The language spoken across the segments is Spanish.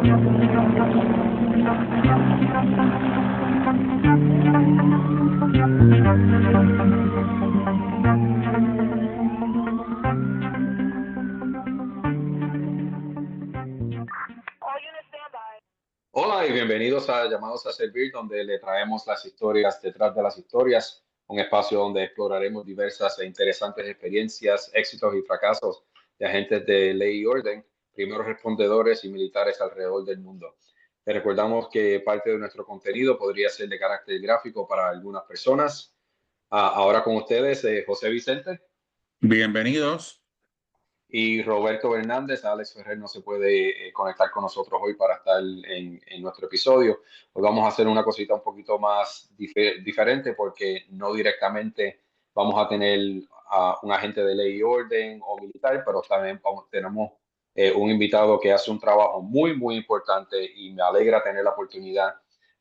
Hola y bienvenidos a Llamados a Servir, donde le traemos las historias detrás de las historias, un espacio donde exploraremos diversas e interesantes experiencias, éxitos y fracasos de agentes de ley y orden, primeros respondedores y militares alrededor del mundo. Les recordamos que parte de nuestro contenido podría ser de carácter gráfico para algunas personas. Ahora con ustedes, José Vicente Bienvenidos. y Roberto Hernández. Alex Ferrer no se puede conectar con nosotros hoy para estar en nuestro episodio. Hoy vamos a hacer una cosita un poquito más diferente porque no directamente vamos a tener a un agente de ley y orden o militar, pero también tenemos un invitado que hace un trabajo muy importante y me alegra tener la oportunidad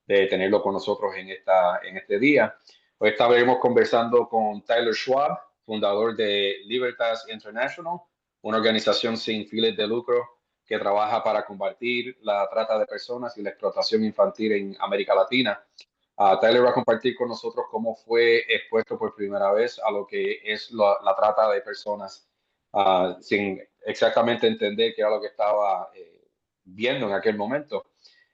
de tenerlo con nosotros en este día. Hoy estaremos conversando con Tyler Schwab, fundador de Libertas International, una organización sin fines de lucro que trabaja para combatir la trata de personas y la explotación infantil en América Latina. Tyler va a compartir con nosotros cómo fue expuesto por primera vez a lo que es la trata de personas, sin exactamente entender qué era lo que estaba viendo en aquel momento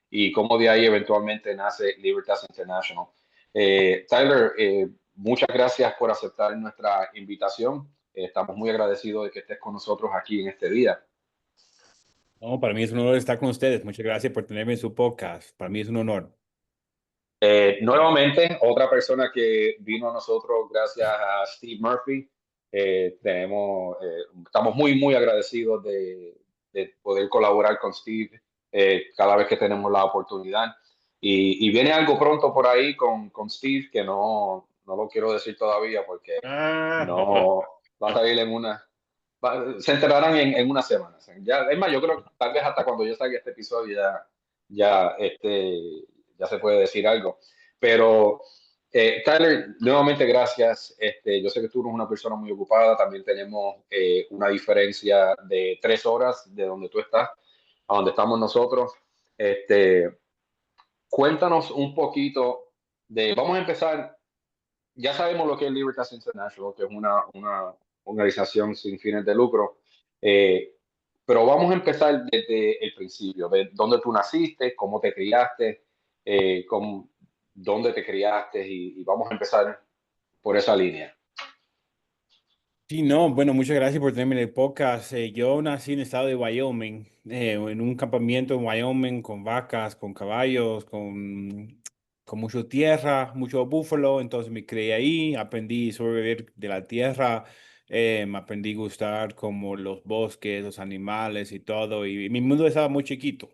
y cómo de ahí eventualmente nace Libertas International. Tyler, muchas gracias por aceptar nuestra invitación. Estamos muy agradecidos de que estés con nosotros aquí en este día. No, para mí es un honor estar con ustedes. Muchas gracias por tenerme en su podcast. Para mí es un honor. Nuevamente, otra persona que vino a nosotros gracias a Steve Murphy. Estamos muy agradecidos de poder colaborar con Steve cada vez que tenemos la oportunidad. Y viene algo pronto por ahí con Steve que no lo quiero decir todavía porque no va a salir se enterarán en unas semanas. Ya, es más, yo creo que tal vez hasta cuando yo salga este episodio ya se puede decir algo. Pero Tyler, nuevamente gracias. Yo sé que tú eres una persona muy ocupada. También tenemos una diferencia de 3 horas de donde tú estás a donde estamos nosotros. Cuéntanos un poquito vamos a empezar. Ya sabemos lo que es Libertas International, que es una organización sin fines de lucro. Pero vamos a empezar desde el principio, de dónde tú naciste, cómo te criaste, dónde te criaste y vamos a empezar por esa línea. Sí, no, bueno, muchas gracias por tenerme en el podcast. Yo nací en el estado de Wyoming, en un campamento en Wyoming con vacas, con caballos, con mucha tierra, mucho búfalo. Entonces me crié ahí, aprendí a sobrevivir de la tierra, me aprendí a gustar como los bosques, los animales y todo. Y mi mundo estaba muy chiquito,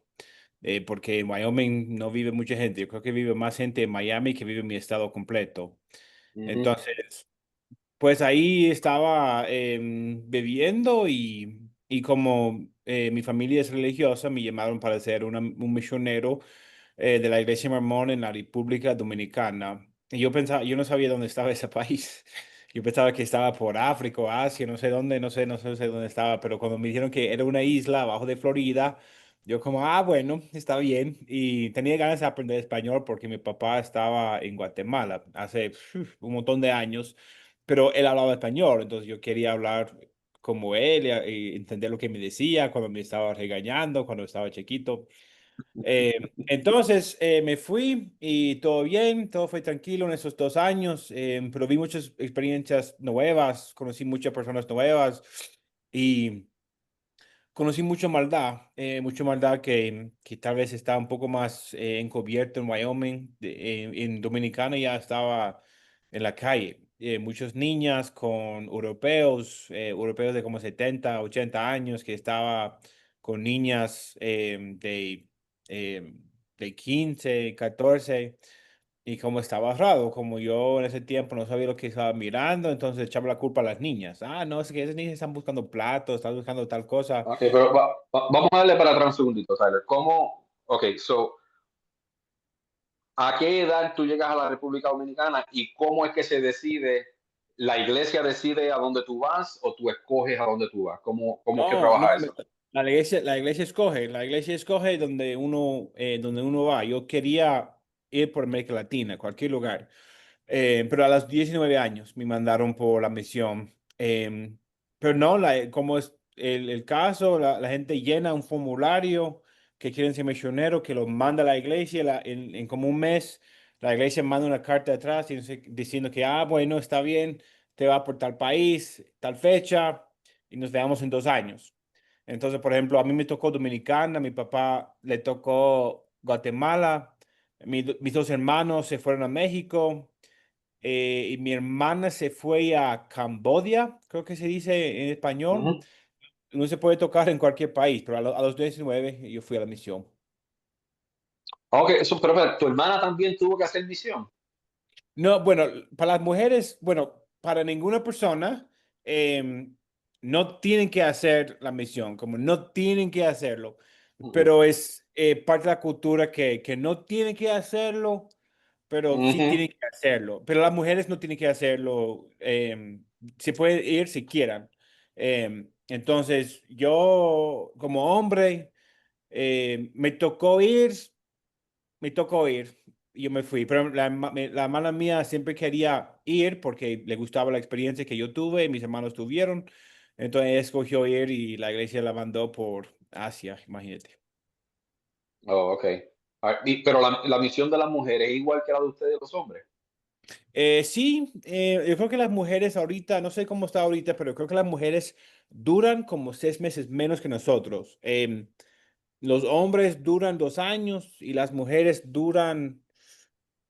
porque en Wyoming no vive mucha gente. Yo creo que vive más gente en Miami que vive en mi estado completo. Entonces, pues ahí estaba bebiendo y como mi familia es religiosa, me llamaron para ser un misionero de la Iglesia Mormón en la República Dominicana. Y yo pensaba, yo no sabía dónde estaba ese país. Yo pensaba que estaba por África o Asia, no sé dónde, no sé dónde estaba, pero cuando me dijeron que era una isla abajo de Florida, yo como, bueno, está bien. Y tenía ganas de aprender español porque mi papá estaba en Guatemala hace un montón de años, pero él hablaba español, entonces yo quería hablar como él y entender lo que me decía cuando me estaba regañando, cuando estaba chiquito. Entonces me fui y todo bien, todo fue tranquilo en esos 2 años, pero vi muchas experiencias nuevas, conocí muchas personas nuevas y conocí mucha maldad que tal vez está un poco más encubierto en Wyoming. En Dominicana ya estaba en la calle. Muchas niñas con europeos de como 70 80 años, que estaba con niñas eh, de 15 14, y como estaba raro, como yo en ese tiempo no sabía lo que estaba mirando, entonces echaba la culpa a las niñas. No, es que esas niñas están buscando platos, están buscando tal cosa. Ok, pero vamos a darle para atrás un segundito, Tyler. ¿A qué edad tú llegas a la República Dominicana y cómo es que se decide? ¿La iglesia decide a dónde tú vas o tú escoges a dónde tú vas? ¿Cómo es que No, no, trabaja eso? la iglesia escoge donde uno va. Yo quería ir por América Latina, cualquier lugar. Pero a los 19 años me mandaron por la misión. Pero no, como es el caso, la gente llena un formulario que quieren ser misioneros, que lo manda a la iglesia. En como un mes, la iglesia manda una carta atrás diciendo que, bueno, está bien, te va por tal país, tal fecha, y nos veamos en 2 años. Entonces, por ejemplo, a mí me tocó Dominicana, a mi papá le tocó Guatemala, mis dos hermanos se fueron a México, y mi hermana se fue a Camboya, creo que se dice en español. Ujú. No se puede tocar en cualquier país, pero a los 19 yo fui a la misión. Ok, eso, pero tu hermana también tuvo que hacer misión. No, bueno, para las mujeres, bueno, para ninguna persona no tienen que hacer la misión, como no tienen que hacerlo, Ujú. pero es parte de la cultura que no tienen que hacerlo, pero sí Ujú. tienen que hacerlo. Pero las mujeres no tienen que hacerlo, se puede ir si quieran. Entonces, yo como hombre, me tocó ir. Y yo me fui, pero la hermana mía siempre quería ir porque le gustaba la experiencia que yo tuve y mis hermanos tuvieron. Entonces escogió ir y la iglesia la mandó por Asia, imagínate. Oh, ok. Pero la misión de las mujeres es igual que la de ustedes, los hombres. Sí, yo creo que las mujeres ahorita, no sé cómo está ahorita, pero creo que las mujeres duran como 6 meses menos que nosotros. Los hombres duran 2 años y las mujeres duran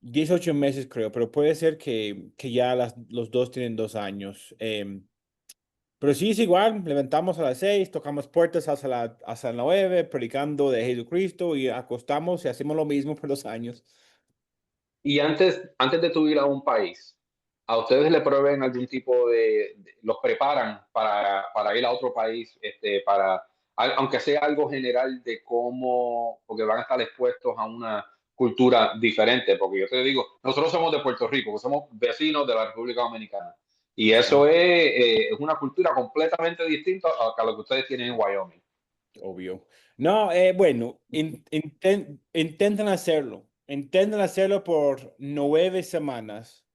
18 meses, creo, pero puede ser que ya los dos tienen 2 años. Pero sí es igual, levantamos a las 6, tocamos puertas hasta las 9, predicando de Jesucristo y acostamos y hacemos lo mismo por 2 años. Y antes de tu ir a un país, ¿a ustedes le proveen algún tipo los preparan para ir a otro país, aunque sea algo general de cómo, porque van a estar expuestos a una cultura diferente? Porque yo te digo, nosotros somos de Puerto Rico, que somos vecinos de la República Dominicana, y eso es una cultura completamente distinta a lo que ustedes tienen en Wyoming. Obvio. No, bueno, intentan hacerlo por 9 semanas.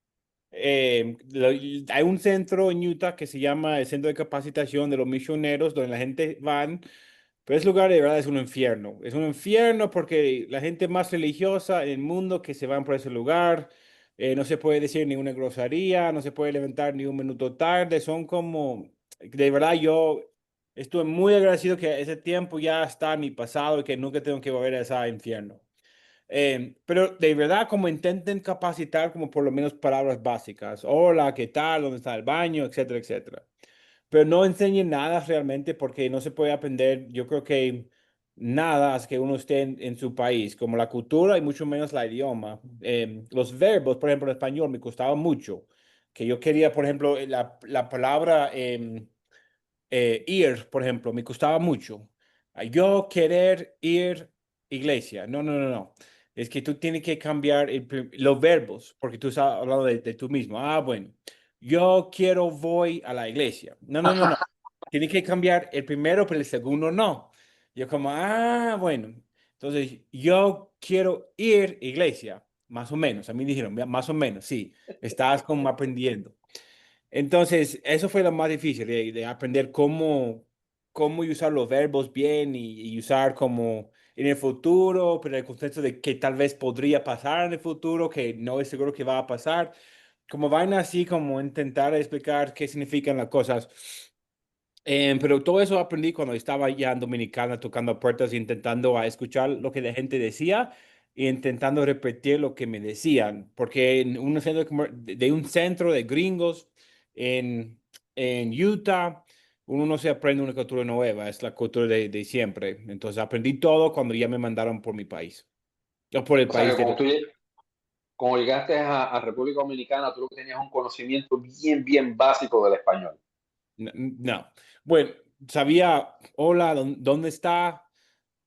Hay un centro en Utah que se llama el Centro de Capacitación de los Misioneros, donde la gente van, pero ese lugar de verdad es un infierno porque la gente más religiosa en el mundo que se van por ese lugar, no se puede decir ni una grosería, no se puede levantar ni un minuto tarde, son como, de verdad yo estuve muy agradecido que ese tiempo ya está en mi pasado y que nunca tengo que volver a ese infierno. Pero de verdad, como intenten capacitar como por lo menos palabras básicas. Hola, ¿qué tal? ¿Dónde está el baño? Etcétera, etcétera. Pero no enseñen nada realmente porque no se puede aprender, yo creo que nada hasta que uno esté en su país, como la cultura y mucho menos la idioma. Los verbos, por ejemplo, en español me costaba mucho, que yo quería, por ejemplo, la palabra ir, por ejemplo, me costaba mucho. Yo querer ir iglesia. No, no, no, no. Es que tú tienes que cambiar los verbos, porque tú estás hablando de tú mismo. Bueno, yo quiero voy a la iglesia. No, no, no, no. Tienes que cambiar el primero, pero el segundo no. Yo como, bueno. Entonces, yo quiero ir iglesia, más o menos. A mí dijeron, más o menos, sí. Estás como aprendiendo. Entonces, eso fue lo más difícil, de aprender cómo usar los verbos bien y usar como en el futuro, pero en el contexto de que tal vez podría pasar en el futuro, que no es seguro que va a pasar. Como vaina así, como intentar explicar qué significan las cosas. Pero todo eso aprendí cuando estaba ya en Dominicana tocando puertas, intentando a escuchar lo que la gente decía e intentando repetir lo que me decían, porque en un centro de un centro de gringos en, en Utah, uno no se aprende una cultura nueva, es la cultura de siempre. Entonces aprendí todo cuando ya me mandaron por mi país, o por el O sea país que de... cuando llegaste a República Dominicana, tú lo que tenías un conocimiento bien, bien básico del español. No. Bueno, sabía, hola, ¿dónde está?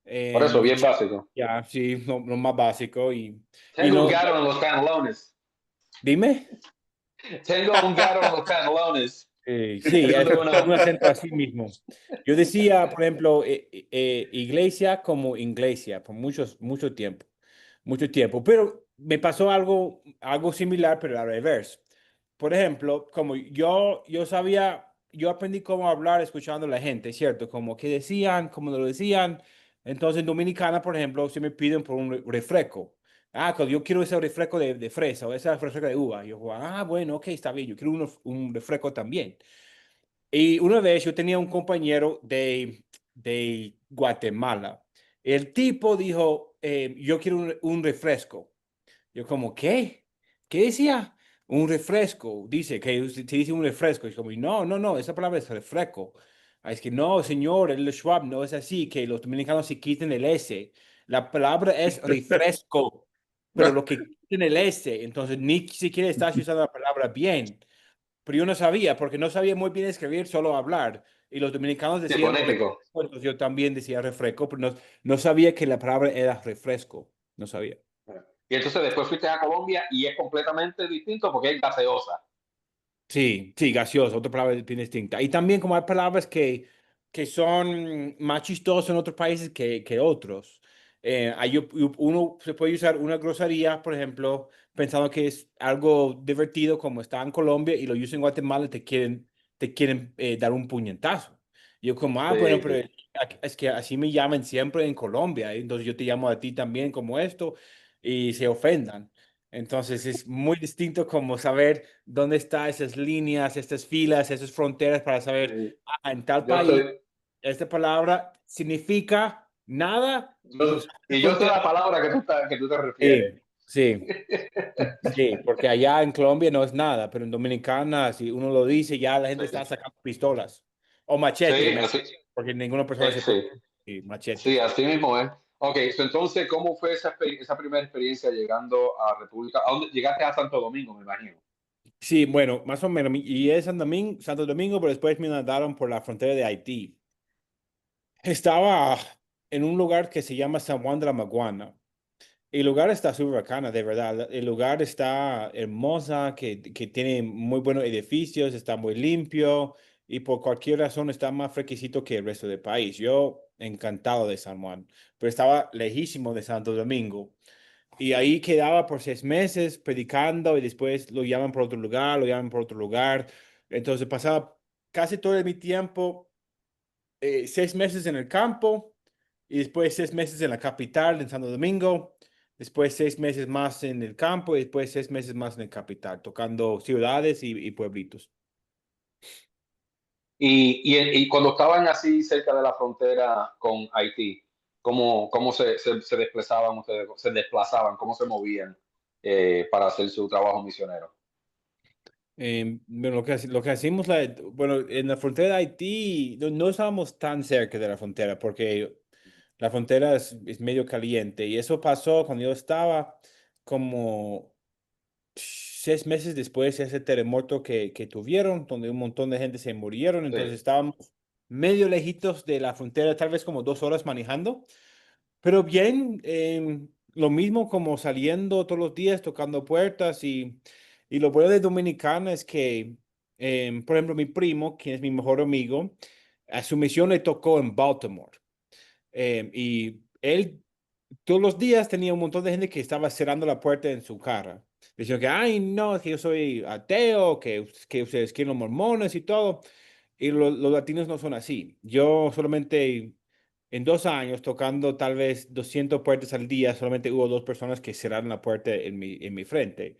Por eso, bien Muchacho, básico. ya, sí, lo más básico y Tengo un no, gato en los canelones. dime. Tengo un gato en los canelones. Sí, Eso es es una... un acento así mismo. Yo decía, por ejemplo, iglesia como iglesia por mucho tiempo, pero me pasó algo similar, pero al revés. Por ejemplo, como yo aprendí cómo hablar escuchando a la gente, ¿cierto? Como que decían, como lo decían. Entonces, en Dominicana, por ejemplo, si me piden por un refresco. Ah, que yo quiero ese refresco de fresa o ese refresco de uva. Yo, bueno, ok, está bien, yo quiero un refresco también. Y una vez yo tenía un compañero de Guatemala. El tipo dijo, yo quiero un refresco. Yo como, ¿qué? ¿Qué decía? Un refresco. Dice que usted te dice un refresco. Y como, no, no, no, esa palabra es refresco. Es que no, señor, el Schwab no es así, que los dominicanos se quiten el S. La palabra es refresco, pero lo que quiten el S, entonces ni siquiera estás usando la palabra bien. Pero yo no sabía, porque no sabía muy bien escribir, solo hablar. Y los dominicanos Sí, decían refresco, fonético. entonces yo también decía refresco, pero no sabía que la palabra era refresco. No sabía. Y entonces después fuiste a Colombia y es completamente distinto porque es gaseosa. Sí, sí, gaseoso, otra palabra bien distinta. Y también como hay palabras que son más chistosas en otros países que otros. Uno se puede usar una grosería, por ejemplo, pensando que es algo divertido como está en Colombia y lo usan en Guatemala y te quieren dar un puñetazo. Yo como, bueno, Sí, pero sí. es que así me llaman siempre en Colombia, entonces yo te llamo a ti también como esto y se ofendan. Entonces es muy distinto como saber dónde están esas líneas, estas filas, esas fronteras para saber, Sí. en tal Yo país, estoy, esta palabra significa nada y yo, cruzar la y yo sé frontera. la palabra que tú te refieres. Sí, sí, sí, porque allá en Colombia no es nada, pero en Dominicana, si uno lo dice, ya la gente está Sí, sacando pistolas o machetes, sí, así, porque ninguna persona se puede. sí, Sí, sí, machetes. así mismo es. Ok, entonces, ¿cómo fue esa primera experiencia llegando a República? ¿A dónde llegaste a Santo Domingo, me imagino? Sí, bueno, más o menos. Y es Santo Domingo, pero después me mandaron por la frontera de Haití. Estaba en un lugar que se llama San Juan de la Maguana. El lugar está súper bacana, de verdad. El lugar está hermosa, que tiene muy buenos edificios, está muy limpio y por cualquier razón está más fresquecito que el resto del país. Yo encantado de San Juan, pero estaba lejísimo de Santo Domingo. Y ahí quedaba por 6 meses predicando y después lo llaman por otro lugar, lo llaman por otro lugar. Entonces pasaba casi todo mi tiempo 6 meses en el campo y después 6 meses en la capital, en Santo Domingo, después 6 meses más en el campo y después 6 meses más en el capital, tocando ciudades y pueblitos. Y cuando estaban así cerca de la frontera con Haití, ¿cómo se desplazaban ustedes? ¿Se desplazaban? ¿Cómo se movían para hacer su trabajo misionero? Bueno, lo que hacemos, bueno, en la frontera de Haití, no estábamos tan cerca de la frontera porque la frontera es medio caliente y eso pasó cuando yo estaba como 6 meses después de ese terremoto que tuvieron, donde un montón de gente se murieron, entonces Sí. estábamos medio lejitos de la frontera, tal vez como 2 horas manejando, pero bien, lo mismo como saliendo todos los días, tocando puertas y lo bueno de Dominicana es que, por ejemplo, mi primo, quien es mi mejor amigo, a su misión le tocó en Baltimore. Y él todos los días tenía un montón de gente que estaba cerrando la puerta en su cara. Diciendo que, ay, no, es que yo soy ateo, que ustedes quieren los mormones y todo. Y los latinos no son así. Yo solamente en 2 años, tocando tal vez 200 puertas al día, solamente hubo 2 personas que cerraron la puerta en mi frente.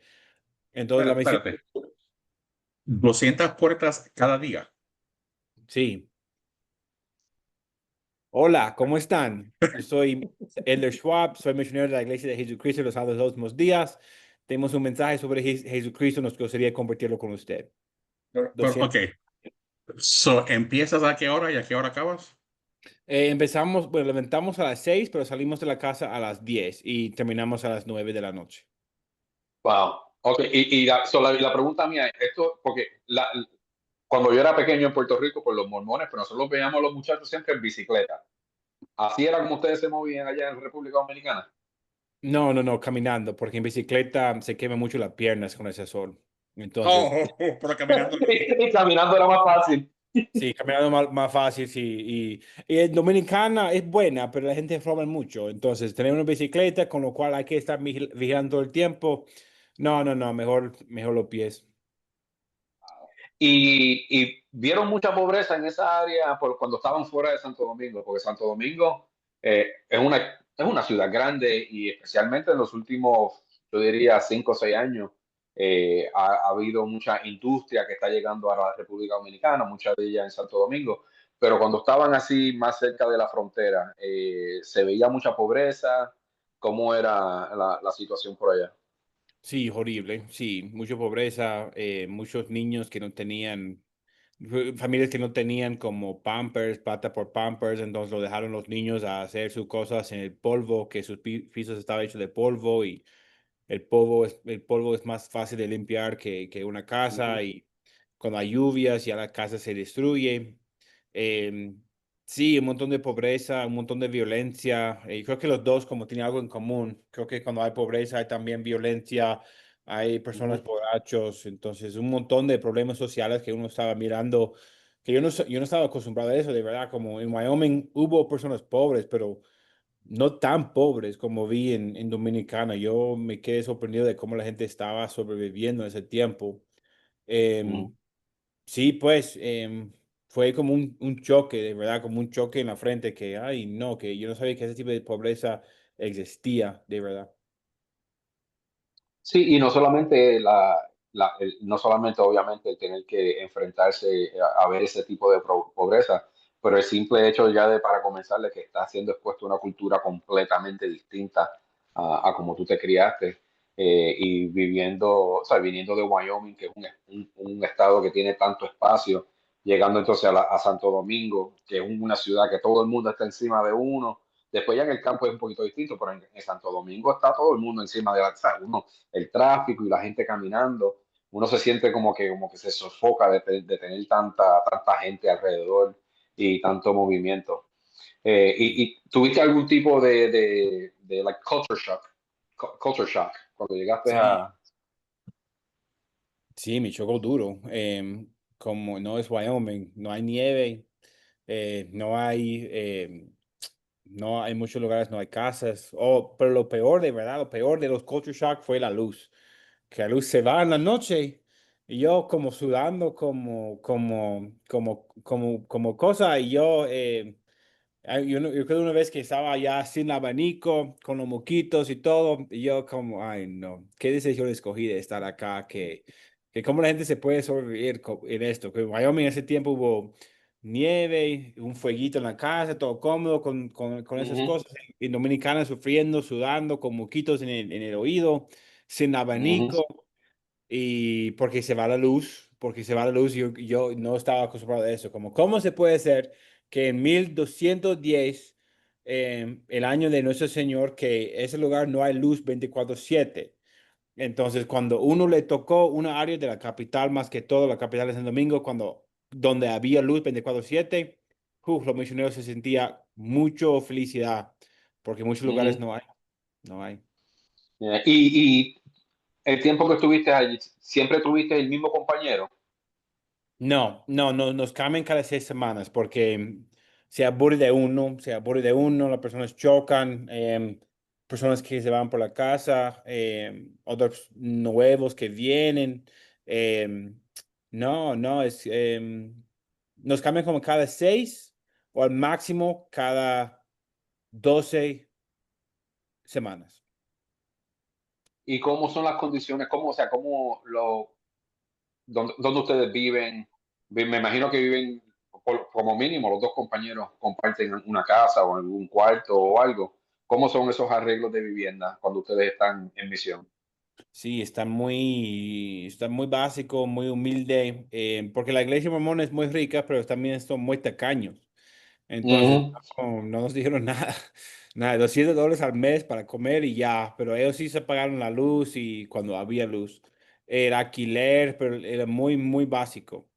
Entonces la misión, Espérate. 200 puertas cada día. sí. Hola, ¿cómo están? Yo soy Elder Schwab, soy misionero de la Iglesia de Jesucristo de los Santos de los Últimos Días. Tenemos un mensaje sobre Jesucristo, nos gustaría compartirlo con usted. Bueno, 200. ok. So, ¿empiezas a qué hora y a qué hora acabas? Empezamos, bueno, levantamos a las 6, pero salimos de la casa a las 10 y terminamos a las 9 de la noche. Wow. Ok, la pregunta mía es esto, porque cuando yo era pequeño en Puerto Rico, por los mormones, pero nosotros veíamos a los muchachos siempre en bicicleta. Así era como ustedes se movían allá en República Dominicana. No, no, no, caminando, porque en bicicleta se quema mucho las piernas con ese sol. Entonces, Oh, pero caminando no. Y caminando era más fácil. sí, caminando más fácil, sí. Y en Dominicana es buena, pero la gente roba mucho. Entonces, tener una bicicleta, con lo cual hay que estar vigilando todo el tiempo. No, mejor los pies. Y vieron mucha pobreza en esa área por cuando estaban fuera de Santo Domingo, porque Santo Domingo es una ciudad grande y especialmente en los últimos, yo diría, 5 o 6 años, ha habido mucha industria que está llegando a la República Dominicana, muchas de ellas en Santo Domingo, pero cuando estaban así más cerca de la frontera, se veía mucha pobreza. ¿Cómo era la situación por allá? Sí, horrible. Sí, mucha pobreza, muchos niños que no tenían, familias que no tenían como Pampers, plata por Pampers, entonces lo dejaron los niños a hacer sus cosas en el polvo, que sus pisos estaban hechos de polvo y el polvo es más fácil de limpiar que una Ujú, casa y cuando hay lluvias ya la casa se destruye. Em, sí, un montón de pobreza, un montón de violencia. Y creo que los dos como tienen algo en común. Creo que cuando hay pobreza hay también violencia, hay personas ujú, borrachos, entonces un montón de problemas sociales que uno estaba mirando, que yo no estaba acostumbrado a eso, de verdad, como en Wyoming hubo personas pobres, pero no tan pobres como vi en Dominicana. Yo me quedé sorprendido de cómo la gente estaba sobreviviendo en ese tiempo. ujú. Em, sí, pues fue como un choque, de verdad, como un choque en la frente que, ay, no, que yo no sabía que ese tipo de pobreza existía, de verdad. Sí, y no solamente no solamente obviamente el tener que enfrentarse a ver ese tipo de pobreza, pero el simple hecho ya de para comenzar de que estás siendo expuesto a una cultura completamente distinta a como tú te criaste, y viviendo, o sea, viniendo de Wyoming, que es un estado que tiene tanto espacio, llegando entonces a Santo Domingo, que es una ciudad que todo el mundo está encima de uno. Después ya en el campo es un poquito distinto, pero en Santo Domingo está todo el mundo encima de la, o sea, uno, el tráfico y la gente caminando, uno se siente como que se sofoca de tener tanta gente alrededor y tanto movimiento. Sí, Y tuviste algún tipo de like, culture shock cuando llegaste sí, a... sí, me chocó duro. Como no es Wyoming, no hay nieve, no hay muchos lugares, no hay casas. Oh, pero lo peor, de verdad, lo peor de los culture shock fue la luz. Que la luz se va en la noche y yo como sudando como cosa y yo creo una vez que estaba ya sin abanico, con los moquitos y todo, y yo como, ay no, qué decisión escogí de estar acá, que cómo la gente se puede sobrevivir en esto, que en Wyoming en ese tiempo hubo nieve, un fueguito en la casa, todo cómodo con esas Ujú, cosas, y Dominicana sufriendo, sudando, con moquitos en el oído, sin ujú. abanico. Y porque se va la luz, yo no estaba acostumbrado a eso. Como, ¿cómo se puede ser que en 1210, el año de nuestro Señor, que ese lugar no hay luz 24/7? Entonces, cuando uno le tocó una área de la capital, más que todo, la capital de San Domingo, donde había luz 24/7, los misioneros se sentía mucho felicidad, porque en muchos lugares Ujú. no hay. Y el tiempo que estuviste allí, ¿siempre tuviste el mismo compañero? No, nos cambian cada 6 semanas porque se aburre de uno, las personas chocan, personas que se van por la casa, otros nuevos que vienen. em, no, nos cambian como cada 6 o al máximo cada 12 semanas. ¿Y cómo son las condiciones? O sea, dónde ustedes viven? Me imagino que viven, como mínimo, los dos compañeros comparten una casa o algún cuarto o algo. ¿Cómo son esos arreglos de vivienda cuando ustedes están en misión? Sí, está muy básico, muy humilde, porque la iglesia mormona es muy rica, pero también son muy tacaños. Entonces, Ujú, no nos dijeron nada, nada, $200 al mes para comer y ya, pero ellos sí se pagaron la luz y cuando había luz. El alquiler, pero era muy, muy básico.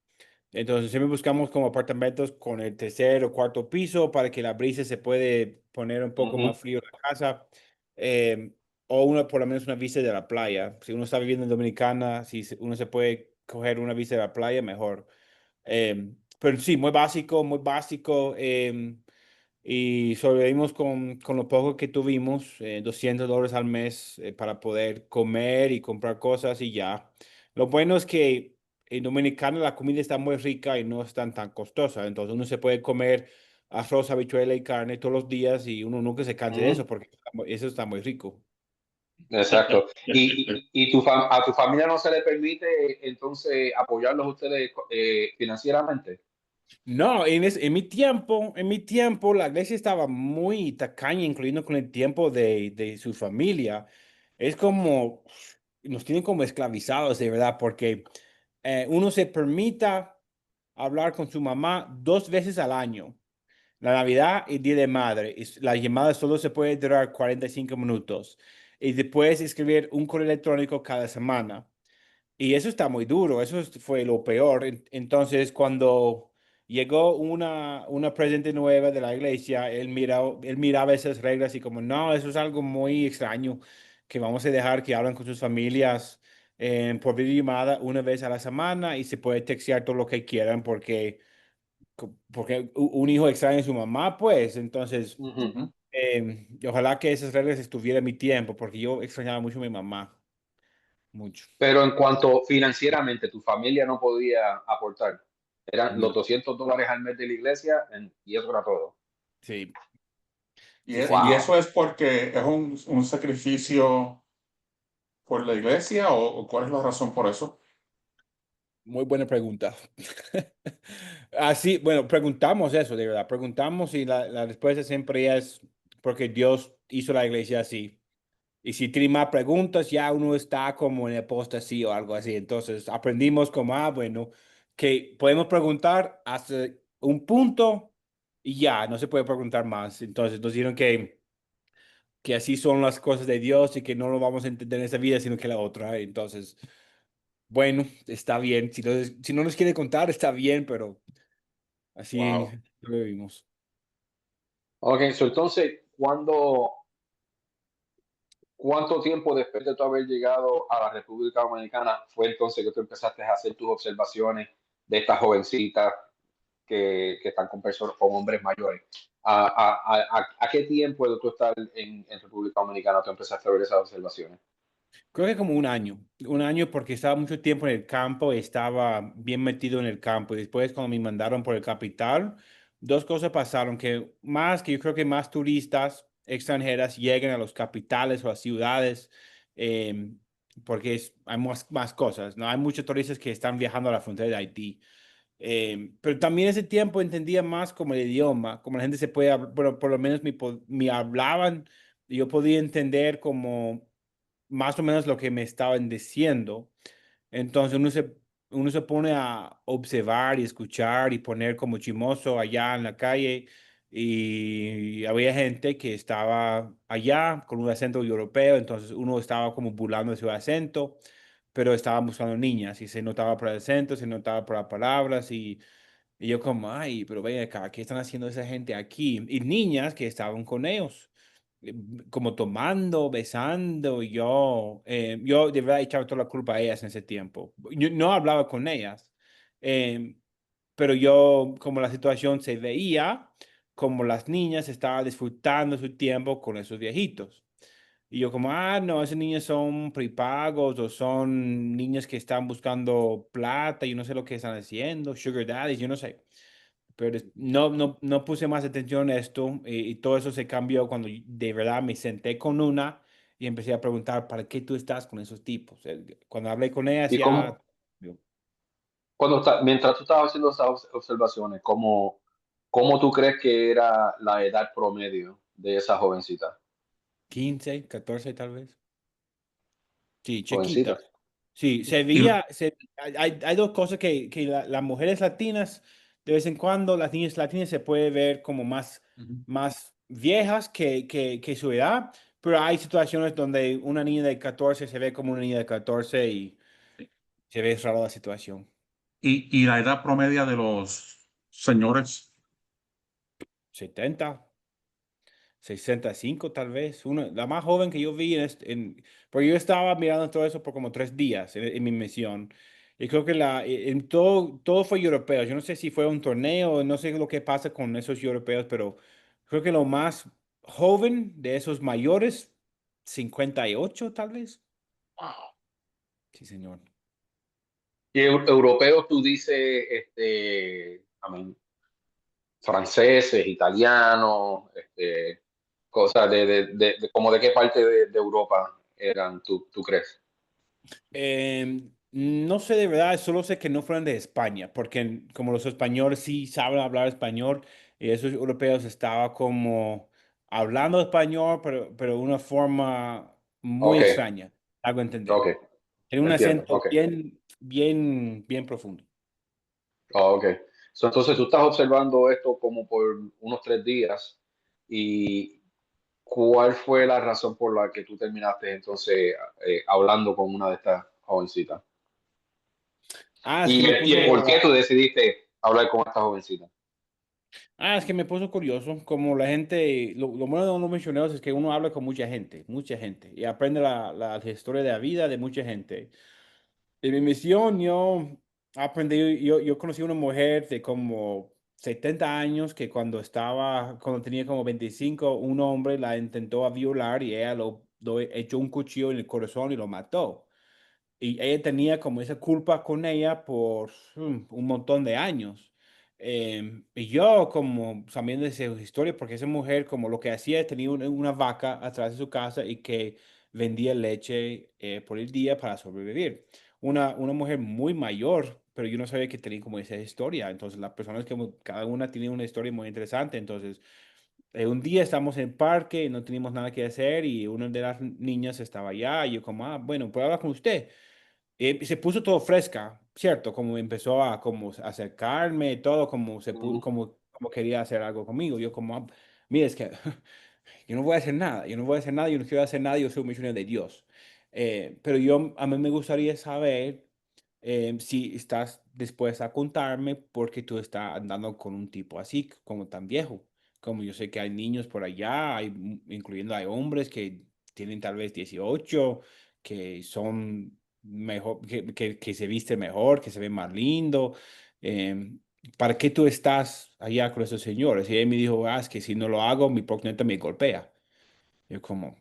Entonces, siempre buscamos como apartamentos con el tercer o cuarto piso para que la brisa se puede poner un poco ujú. más frío en la casa. o una, por lo menos una visa de la playa. Si uno está viviendo en Dominicana, si uno se puede coger una visa de la playa, mejor. Pero sí, muy básico, muy básico. Y sobrevivimos con lo poco que tuvimos, $200 al mes para poder comer y comprar cosas y ya. Lo bueno es que en Dominicana la comida está muy rica y no es tan costosa. Entonces uno se puede comer arroz, habichuela y carne todos los días y uno nunca se cansa de eso Ujú. porque eso está muy rico. Exacto. Y a tu familia no se le permite entonces apoyarlos ustedes financieramente? No, en mi tiempo, la iglesia estaba muy tacaña, incluyendo con el tiempo de su familia. Es como, nos tienen como esclavizados, de verdad, porque uno se permita hablar con su mamá 2 veces al año, la Navidad y Día de Madre. La llamada solo se puede durar 45 minutos. Y después escribir un correo electrónico cada semana. Y eso está muy duro, fue lo peor. Entonces, cuando llegó una presidente nueva de la iglesia, él miraba esas reglas y como, no, eso es algo muy extraño, que vamos a dejar que hablen con sus familias por videollamada una vez a la semana y se puede textear todo lo que quieran porque un hijo extraña a su mamá, pues, entonces, Ujú. ojalá que esas reglas estuvieran en mi tiempo, porque yo extrañaba mucho a mi mamá, mucho. Pero en cuanto financieramente, tu familia no podía aportar. Eran los No, $200 al mes de la iglesia y eso era todo. sí, Y, sí, y señor. eso es porque es un sacrificio por la iglesia o cuál es la razón por eso? Muy buena pregunta. Así, bueno, preguntamos eso, de verdad. Preguntamos y la respuesta siempre es porque Dios hizo la iglesia así. Y si tiene más preguntas, ya uno está como en apostasí o algo así. Entonces aprendimos como, bueno, que podemos preguntar hasta un punto y ya, no se puede preguntar más. Entonces nos dijeron que así son las cosas de Dios y que no lo vamos a entender en esta vida, sino que la otra. Entonces, bueno, está bien. Si no nos quiere contar, está bien, pero así Wow. lo vivimos. Ok, so entonces, ¿cuánto tiempo después de tu haber llegado a la República Dominicana fue entonces que tú empezaste a hacer tus observaciones de estas jovencitas que están con hombres mayores? ¿A qué tiempo de tú estar en República Dominicana tú empezaste a ver esas observaciones? Creo que como un año porque estaba mucho tiempo en el campo, estaba bien metido en el campo y después cuando me mandaron por el capital, dos cosas pasaron, que yo creo que más turistas extranjeras lleguen a los capitales o a ciudades, eh, porque hay más cosas, ¿no? Hay muchos turistas que están viajando a la frontera de Haití. Pero también ese tiempo entendía más como el idioma, como la gente se puede, bueno, por lo menos me hablaban y yo podía entender como más o menos lo que me estaban diciendo. Entonces uno se pone a observar y escuchar y poner como chimoso allá en la calle y había gente que estaba allá con un acento europeo, entonces uno estaba como burlando de su acento, pero estaba buscando niñas y se notaba por el acento, se notaba por las palabras y yo como, ay, pero ven acá, ¿qué están haciendo esa gente aquí? Y niñas que estaban con ellos, como tomando, besando, y yo de verdad echaba toda la culpa a ellas en ese tiempo. Yo no hablaba con ellas, eh, pero yo, como la situación se veía, como las niñas estaban disfrutando su tiempo con esos viejitos. Y yo como, no, esos niños son prepagos o son niños que están buscando plata, yo no sé lo que están haciendo, sugar daddies, yo no sé. Pero no puse más atención a esto y todo eso se cambió cuando de verdad me senté con una y empecé a preguntar, ¿para qué tú estás con esos tipos? Cuando hablé con ellas ¿Y ya mientras tú estabas haciendo esas observaciones, cómo tú crees que era la edad promedio de esa jovencita? 15, 14 tal vez. Sí, chiquitas. Jovencita. Sí, Y, hay dos cosas que las mujeres latinas, de vez en cuando, las niñas latinas se puede ver como más viejas que su edad, pero hay situaciones donde una niña de 14 se ve como una niña de 14 y se ve rara la situación. y la edad promedia de los señores. 70 65 tal vez, una, la más joven que yo vi porque yo estaba mirando todo eso por como 3 días en mi misión. Y creo que todo fue europeo. Yo no sé si fue un torneo, no sé lo que pasa con esos europeos, pero creo que lo más joven de esos mayores, 58 tal vez. Sí, señor. Y europeos, tú dices, I mean, franceses, italianos, cosas como de qué parte de Europa eran, tú crees. No sé de verdad, solo sé que no fueron de España, porque como los españoles sí saben hablar español, y esos europeos estaban como hablando español, pero de una forma muy Ok, extraña, hago entender. ok, Tiene un entiendo, acento ok, bien profundo. ok. Entonces tú estás observando esto como por unos 3 días y ¿cuál fue la razón por la que tú terminaste entonces hablando con una de estas jovencitas? Es que me Y el por qué puso, tú decidiste hablar con esta jovencita? es que me puso curioso, como la gente, lo bueno de los misioneros es que uno habla con mucha gente, y aprende la historia de la vida de mucha gente. En mi misión yo aprendí, yo conocí a una mujer de como 70 años que cuando tenía como 25 un hombre la intentó a violar y ella lo echó un cuchillo en el corazón y lo mató. Y ella tenía como esa culpa con ella por un montón de años. Y yo como sabiendo de esa historia, porque esa mujer como lo que hacía, tenía una vaca atrás de su casa y que vendía leche por el día para sobrevivir. Una mujer muy mayor, pero yo no sabía que tenía como esa historia. Entonces las personas que cada una tiene una historia muy interesante. Entonces un día estamos en el parque y no teníamos nada que hacer y una de las niñas estaba allá y yo como, bueno, ¿puedo hablar con usted? Se puso todo fresca, ¿cierto? Como empezó a como acercarme, todo como Ujú. como quería hacer algo conmigo. Yo como, mire, es que yo no voy a hacer nada, yo no voy a hacer nada, yo no quiero hacer nada, yo soy un misionero de Dios. Pero a mí me gustaría saber si estás dispuesta a contarme porque tú estás andando con un tipo así, como tan viejo. Como yo sé que hay niños por allá, incluyendo hay hombres que tienen tal vez 18 que son mejor, que se viste mejor, que se ve más lindo. ¿Para qué tú estás allá con esos señores? Y él me dijo, es que si no lo hago, mi proxeneta me golpea. Yo como,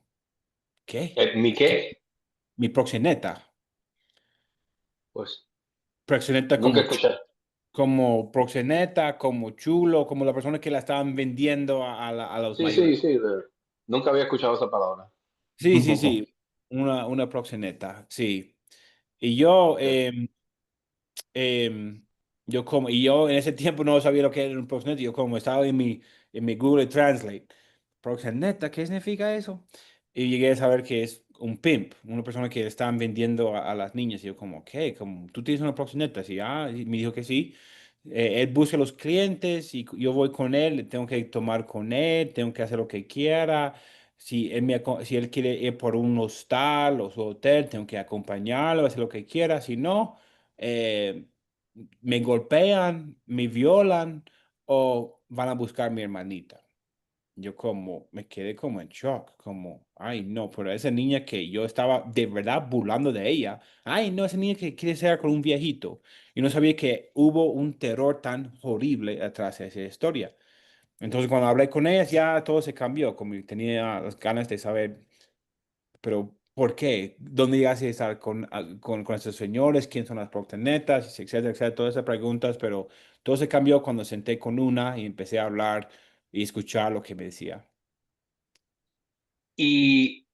¿qué? ¿Mi qué? Mi proxeneta. Pues Proxeneta nunca escuché. como proxeneta, como chulo, como la persona que la estaban vendiendo a los Sí, sí, mayores. sí. Nunca había escuchado esa palabra. Sí, sí, sí. Una proxeneta, sí. Y yo, Ok. y yo en ese tiempo no sabía lo que era un proxeneta, yo como estaba en mi Google Translate, proxeneta, ¿qué significa eso? Y llegué a saber que es un pimp, una persona que están vendiendo a las niñas, y yo como, ¿qué? Como, ¿tú tienes una proxeneta? Sí, y me dijo que sí. Él busca a los clientes y yo voy con él, tengo que tomar con él, tengo que hacer lo que quiera. Si él quiere ir por un hostal o su hotel, tengo que acompañarlo, hacer lo que quiera. Si no, eh, me golpean, me violan o van a buscar a mi hermanita. Yo como me quedé como en shock, como, ay no, pero esa niña que yo estaba de verdad burlando de ella, ay no, esa niña que quiere ser con un viejito. Y no sabía que hubo un terror tan horrible atrás de esa historia. Entonces cuando hablé con ella ya todo se cambió, como tenía las ganas de saber pero ¿por qué? ¿Dónde llegaste a estar con estos señores? ¿Quién son las proxenetas? Etcétera, etcétera, todas esas preguntas, pero todo se cambió cuando senté con una y empecé a hablar y escuchar lo que me decía. Y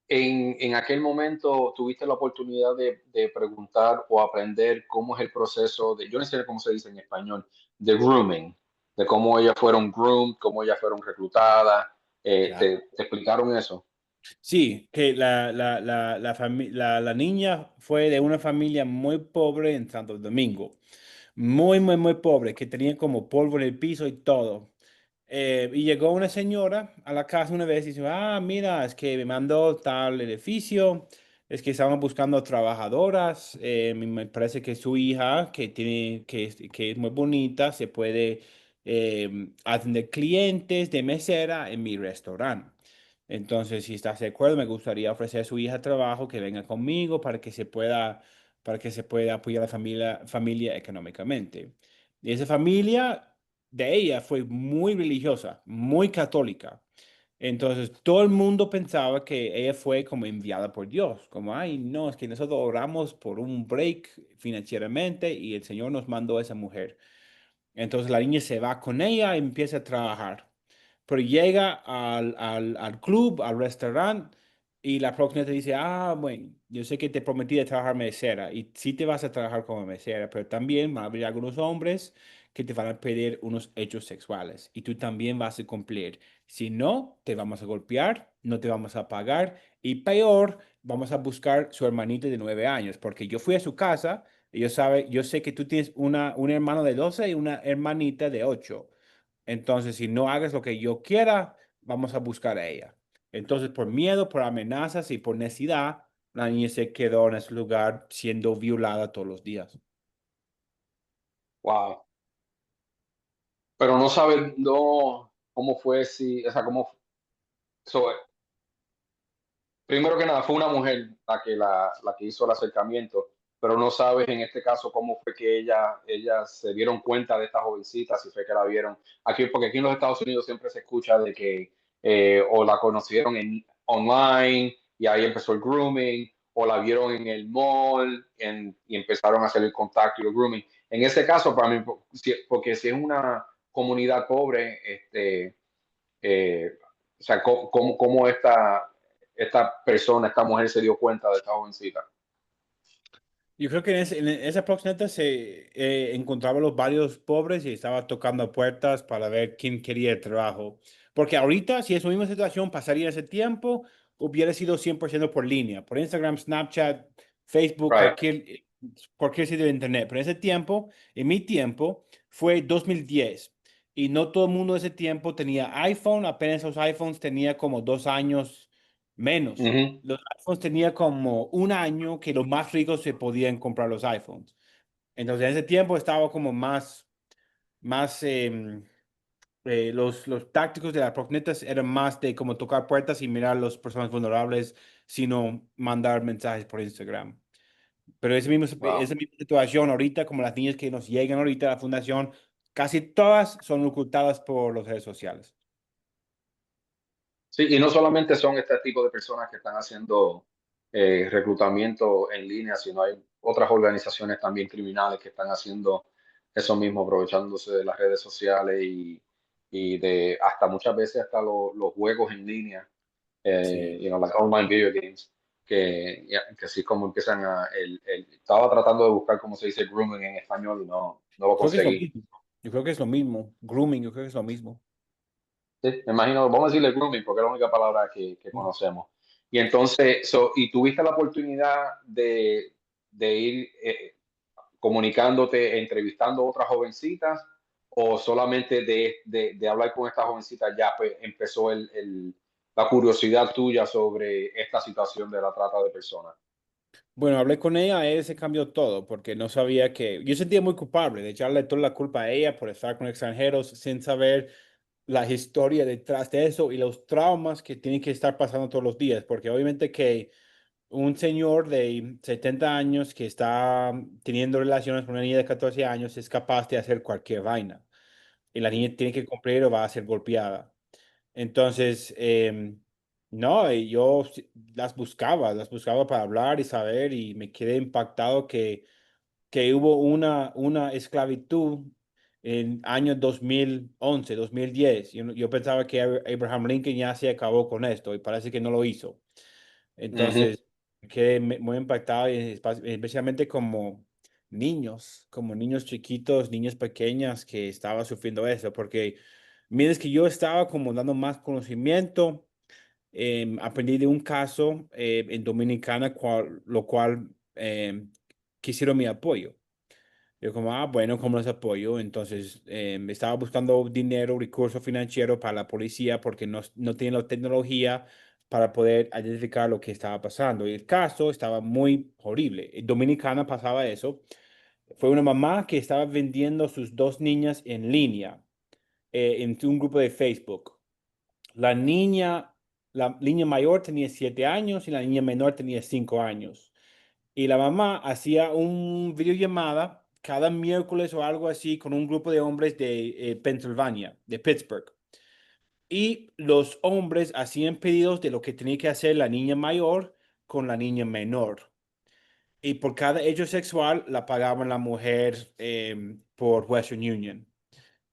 en aquel momento tuviste la oportunidad de preguntar o aprender cómo es el proceso de, yo no sé cómo se dice en español, de grooming, de cómo ellas fueron groomed, cómo ellas fueron reclutadas. ¿Te explicaron eso? Sí, que la niña fue de una familia muy pobre en Santo Domingo. Muy, muy, muy pobre, que tenía como polvo en el piso y todo. Y llegó una señora a la casa una vez y dice, mira, es que me mandó tal edificio, es que estaban buscando trabajadoras, me parece que su hija, que es muy bonita, se puede atender clientes de mesera en mi restaurante. Entonces, si estás de acuerdo, me gustaría ofrecer a su hija trabajo que venga conmigo para que se pueda apoyar a la familia económicamente. Y esa familia de ella fue muy religiosa, muy católica. Entonces, todo el mundo pensaba que ella fue como enviada por Dios, como, ay, no, es que nosotros oramos por un break financieramente y el Señor nos mandó a esa mujer. Entonces la niña se va con ella y empieza a trabajar. Pero llega al club, al restaurante, y la próxima te dice, ah, bueno, yo sé que te prometí de trabajar mesera, y sí te vas a trabajar como mesera, pero también van a haber algunos hombres que te van a pedir unos hechos sexuales, y tú también vas a cumplir. Si no, te vamos a golpear, no te vamos a pagar, y peor, vamos a buscar su hermanita de 9 años, porque yo fui a su casa. Yo sé que tú tienes un hermano de 12 y una hermanita de 8. Entonces, si no hagas lo que yo quiera, vamos a buscar a ella. Entonces, por miedo, por amenazas y por necesidad, la niña se quedó en ese lugar siendo violada todos los días. Wow. Pero no sabes, no, cómo fue, si, o sea, cómo, so, primero que nada, fue una mujer la que hizo el acercamiento, pero no sabes en este caso cómo fue que ellas se dieron cuenta de esta jovencita, si fue que la vieron aquí, porque aquí en los Estados Unidos siempre se escucha de que o la conocieron online y ahí empezó el grooming, o la vieron en el mall y empezaron a hacer el contacto y el grooming. En ese caso, para mí, porque si es una comunidad pobre, o sea, cómo esta persona, esta mujer se dio cuenta de esta jovencita. Yo creo que en esa proxeneta se encontraban los varios pobres y estaba tocando puertas para ver quién quería el trabajo. Porque ahorita, si es la misma situación, pasaría ese tiempo, hubiera sido 100% por línea, por Instagram, Snapchat, Facebook, Right. cualquier sitio de internet. Pero ese tiempo, en mi tiempo, fue 2010 y no todo el mundo de ese tiempo tenía iPhone, apenas los iPhones tenía como 2 años menos. Ujú. Los iPhones tenía como un año que los más ricos se podían comprar los iPhones. Entonces, en ese tiempo estaba como más los tácticos de las proxenetas eran más de como tocar puertas y mirar a las personas vulnerables, sino mandar mensajes por Instagram. Pero Wow. esa misma situación ahorita, como las niñas que nos llegan ahorita a la fundación, casi todas son ocultadas por las redes sociales. Sí, y no solamente son este tipo de personas que están haciendo reclutamiento en línea, sino hay otras organizaciones también criminales que están haciendo eso mismo, aprovechándose de las redes sociales y de hasta muchas veces hasta los juegos en línea, Sí. like online video games, que así como empiezan estaba tratando de buscar cómo se dice grooming en español y no lo Creo que es lo conseguí. mismo. Yo creo que es lo mismo. Grooming, yo creo que es lo mismo. Sí, me imagino, vamos a decirle grooming porque es la única palabra que conocemos. Y entonces, ¿y tuviste la oportunidad de ir comunicándote, entrevistando a otras jovencitas o solamente de hablar con esta jovencita ya pues, empezó la curiosidad tuya sobre esta situación de la trata de personas? Bueno, hablé con ella, él se cambió todo porque no sabía que... Yo sentía muy culpable de echarle toda la culpa a ella por estar con extranjeros sin saber la historia detrás de eso y los traumas que tienen que estar pasando todos los días, porque obviamente que un señor de 70 años que está teniendo relaciones con una niña de 14 años es capaz de hacer cualquier vaina y la niña tiene que cumplir o va a ser golpeada. Entonces, no, y yo las buscaba para hablar y saber y me quedé impactado que hubo una esclavitud en años 2011, 2010. Yo pensaba que Abraham Lincoln ya se acabó con esto y parece que no lo hizo. Ujú. Entonces, quedé muy impactado, y especialmente como niños chiquitos, niñas pequeñas que estaban sufriendo eso, porque miren que yo estaba como dando más conocimiento, aprendí de un caso en Dominicana, lo cual quisieron mi apoyo. Yo como, ah, bueno, ¿cómo los apoyo? Entonces, estaba buscando dinero, recursos financieros para la policía porque no tienen la tecnología para poder identificar lo que estaba pasando. Y el caso estaba muy horrible. En Dominicana pasaba eso. Fue una mamá que estaba vendiendo sus dos niñas en línea. en un grupo de Facebook. La niña, la niña mayor tenía 7 años y la niña menor tenía 5 años. Y la mamá hacía un videollamada cada miércoles o algo así con un grupo de hombres de Pennsylvania, de Pittsburgh. Y los hombres hacían pedidos de lo que tenía que hacer la niña mayor con la niña menor. Y por cada hecho sexual la pagaban la mujer por Western Union.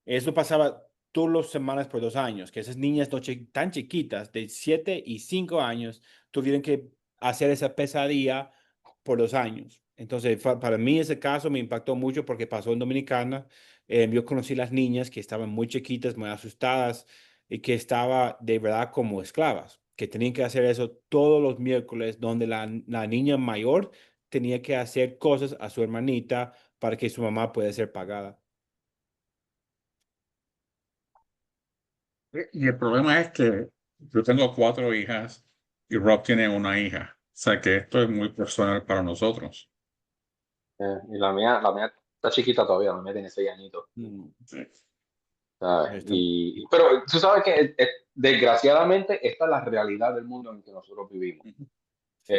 Eso pasaba todas las semanas por 2 años, que esas niñas tan chiquitas, de 7 y 5 años, tuvieron que hacer esa pesadilla por 2 años. Entonces, para mí ese caso me impactó mucho porque pasó en Dominicana. Yo conocí las niñas que estaban muy chiquitas, muy asustadas y que estaban de verdad como esclavas, que tenían que hacer eso todos los miércoles, donde la niña mayor tenía que hacer cosas a su hermanita para que su mamá pueda ser pagada. Y el problema es que yo tengo 4 hijas y Rob tiene una hija. O sea que esto es muy personal para nosotros. Y la mía está chiquita todavía, la mía tiene 6 añitos. Mm, Sí. ¿Sabes? está- Pero tú sabes que desgraciadamente esta es la realidad del mundo en el que nosotros vivimos. Sí,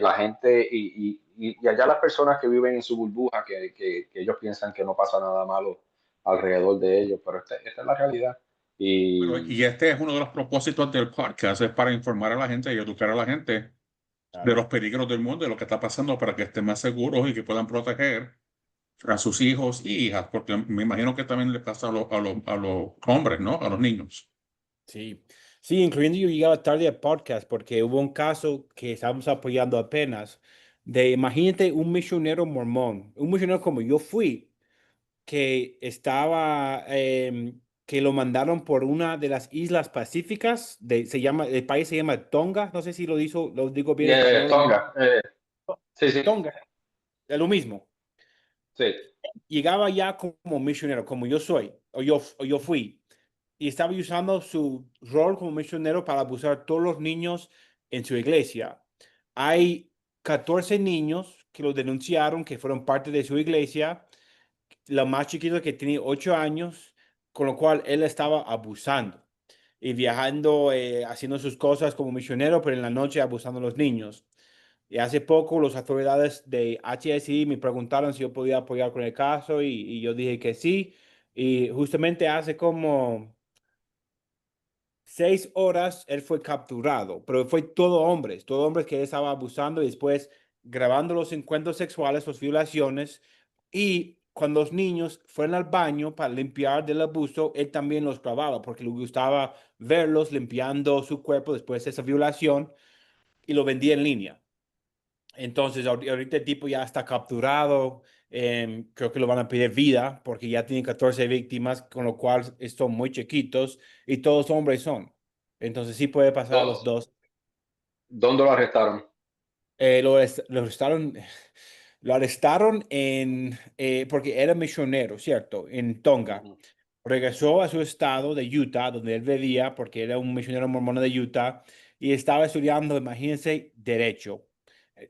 La gente y allá las personas que viven en su burbuja, que ellos piensan que no pasa nada malo alrededor de ellos, pero esta es la realidad. Bueno, Y y este es uno de los propósitos del podcast, es para informar a la gente y educar a la gente de claro. los peligros del mundo, de lo que está pasando para que estén más seguros y que puedan proteger a sus hijos y hijas, porque me imagino que también le pasa a los hombres, ¿no? A los niños. Sí, sí, incluyendo yo llegaba tarde al podcast porque hubo un caso que estábamos apoyando apenas de, imagínate, un misionero mormón, un misionero como yo fui, que estaba, que lo mandaron por una de las islas pacíficas, el país se llama Tonga, no sé si lo digo bien en español. Tonga, sí, sí, Tonga, es lo mismo. sí. Llegaba ya como misionero, como yo soy, o yo fui, y estaba usando su rol como misionero para abusar a todos los niños en su iglesia. Hay 14 niños que lo denunciaron, que fueron parte de su iglesia, la más chiquita que tenía 8 años, con lo cual él estaba abusando y viajando, haciendo sus cosas como misionero, pero en la noche abusando a los niños. Y hace poco las autoridades de HSI me preguntaron si yo podía apoyar con el caso y yo dije que sí. Y justamente hace como 6 horas él fue capturado, pero fue todo hombres que él estaba abusando y después grabando los encuentros sexuales, las violaciones. Y cuando los niños fueron al baño para limpiar del abuso, él también los grababa porque le gustaba verlos limpiando su cuerpo después de esa violación y lo vendía en línea. Entonces, ahorita el tipo ya está capturado. Creo que lo van a pedir vida porque ya tiene 14 víctimas, con lo cual son muy chiquitos y todos hombres son. Entonces, sí puede pasar a los Dos. dos. ¿Dónde lo arrestaron? Lo arrestaron, lo arrestaron porque era misionero, ¿cierto? En Tonga. Ujú. Regresó a su estado de Utah, donde él vivía, porque era un misionero mormón de Utah, y estaba estudiando, imagínense, derecho.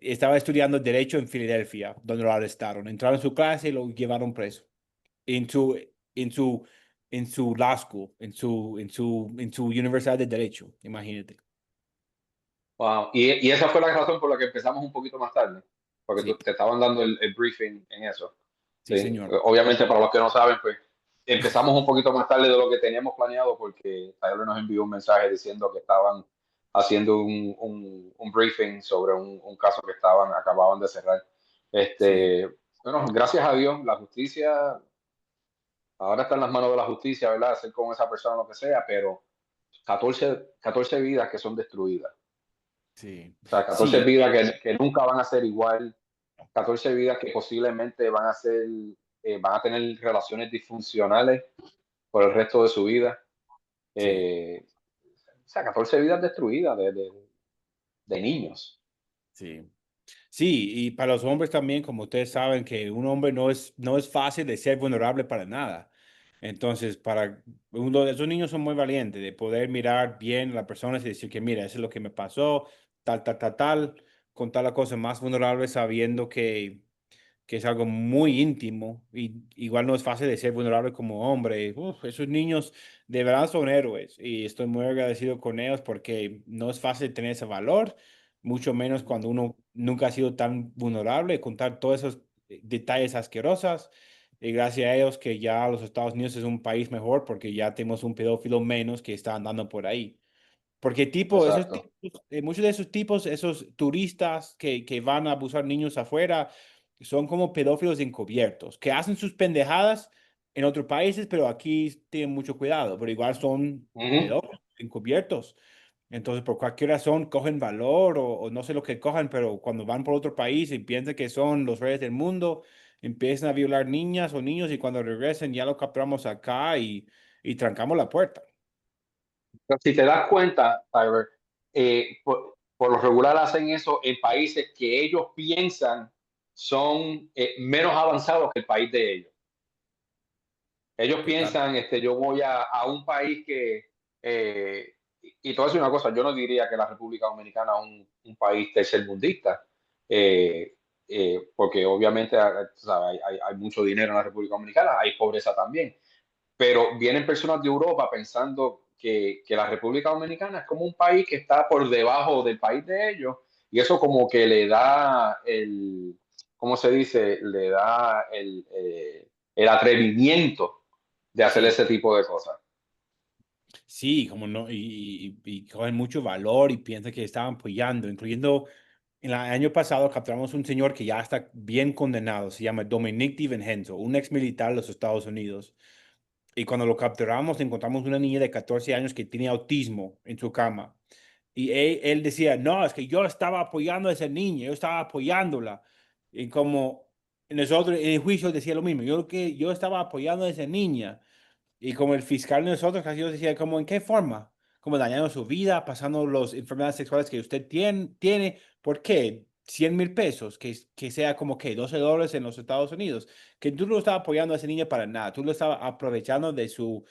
Estaba estudiando derecho en Filadelfia, donde lo arrestaron. Entraron en su clase y lo llevaron preso. En su, en su, en su law school, en su universidad de derecho, imagínate. Wow. Y esa fue la razón por la que empezamos un poquito más tarde, porque Sí, te estaban dando el briefing en eso. sí, Sí. señor. Obviamente, para los que no saben, pues empezamos un poquito más tarde de lo que teníamos planeado, porque Tyler nos envió un mensaje diciendo que estaban haciendo un briefing sobre un caso que acababan de cerrar. Sí, Bueno, gracias a Dios, la justicia ahora está en las manos de la justicia, ¿verdad? Hacer con esa persona lo que sea, pero 14 vidas que son destruidas. sí, O sea, 14 sí, vidas que nunca van a ser igual, 14 vidas que posiblemente van a tener relaciones disfuncionales por el resto de su vida. sí. O sea, 14 vidas destruidas de niños. Sí. Sí, y para los hombres también, como ustedes saben, que un hombre no es fácil de ser vulnerable para nada. Entonces, esos niños son muy valientes de poder mirar bien a la persona y decir que, mira, eso es lo que me pasó, tal, tal, tal, tal, contar la cosa más vulnerable sabiendo que es algo muy íntimo y igual no es fácil de ser vulnerable como hombre. Uf, esos niños de verdad son héroes y estoy muy agradecido con ellos porque no es fácil tener ese valor, mucho menos cuando uno nunca ha sido tan vulnerable, contar todos esos detalles asquerosos. Y gracias a ellos que ya los Estados Unidos es un país mejor porque ya tenemos un pedófilo menos que está andando por ahí. Porque tipo, esos Exacto. tipos, muchos de esos tipos, esos turistas que van a abusar niños afuera, son como pedófilos encubiertos, que hacen sus pendejadas en otros países, pero aquí tienen mucho cuidado, pero igual son Ujú. pedófilos encubiertos. Entonces, por cualquier razón, cogen valor o no sé lo que cojan, pero cuando van por otro país y piensan que son los reyes del mundo, empiezan a violar niñas o niños y cuando regresen ya lo capturamos acá y trancamos la puerta. Si te das cuenta, Tyler, por lo regular hacen eso en países que ellos piensan son menos avanzados que el país de ellos. Ellos Total. piensan, yo voy a un país que, y te voy a decir una cosa, yo no diría que la República Dominicana es un país tercermundista, eh, porque obviamente ¿sabes? Hay mucho dinero en la República Dominicana, hay pobreza también, pero vienen personas de Europa pensando que la República Dominicana es como un país que está por debajo del país de ellos, y eso como que le da ¿cómo se dice? Le da el atrevimiento de hacer Sí. ese tipo de cosas. Sí, como no, y cogen mucho valor y piensan que estaban apoyando, incluyendo el año pasado capturamos un señor que ya está bien condenado, se llama Dominic DiVincenzo, un ex militar de los Estados Unidos. Y cuando lo capturamos, encontramos una niña de 14 años que tenía autismo en su cama. Y él decía, no, es que yo estaba apoyando a esa niña, yo estaba apoyándola. Y como nosotros en el juicio decía lo mismo, yo estaba apoyando a esa niña. Y como el fiscal de nosotros casi nos decía, como en qué forma, como dañando su vida, pasando las enfermedades sexuales que usted tiene, ¿por qué? 100,000 pesos, que sea como que $12 en los Estados Unidos, que tú no estabas apoyando a esa niña para nada, tú lo estabas aprovechando de su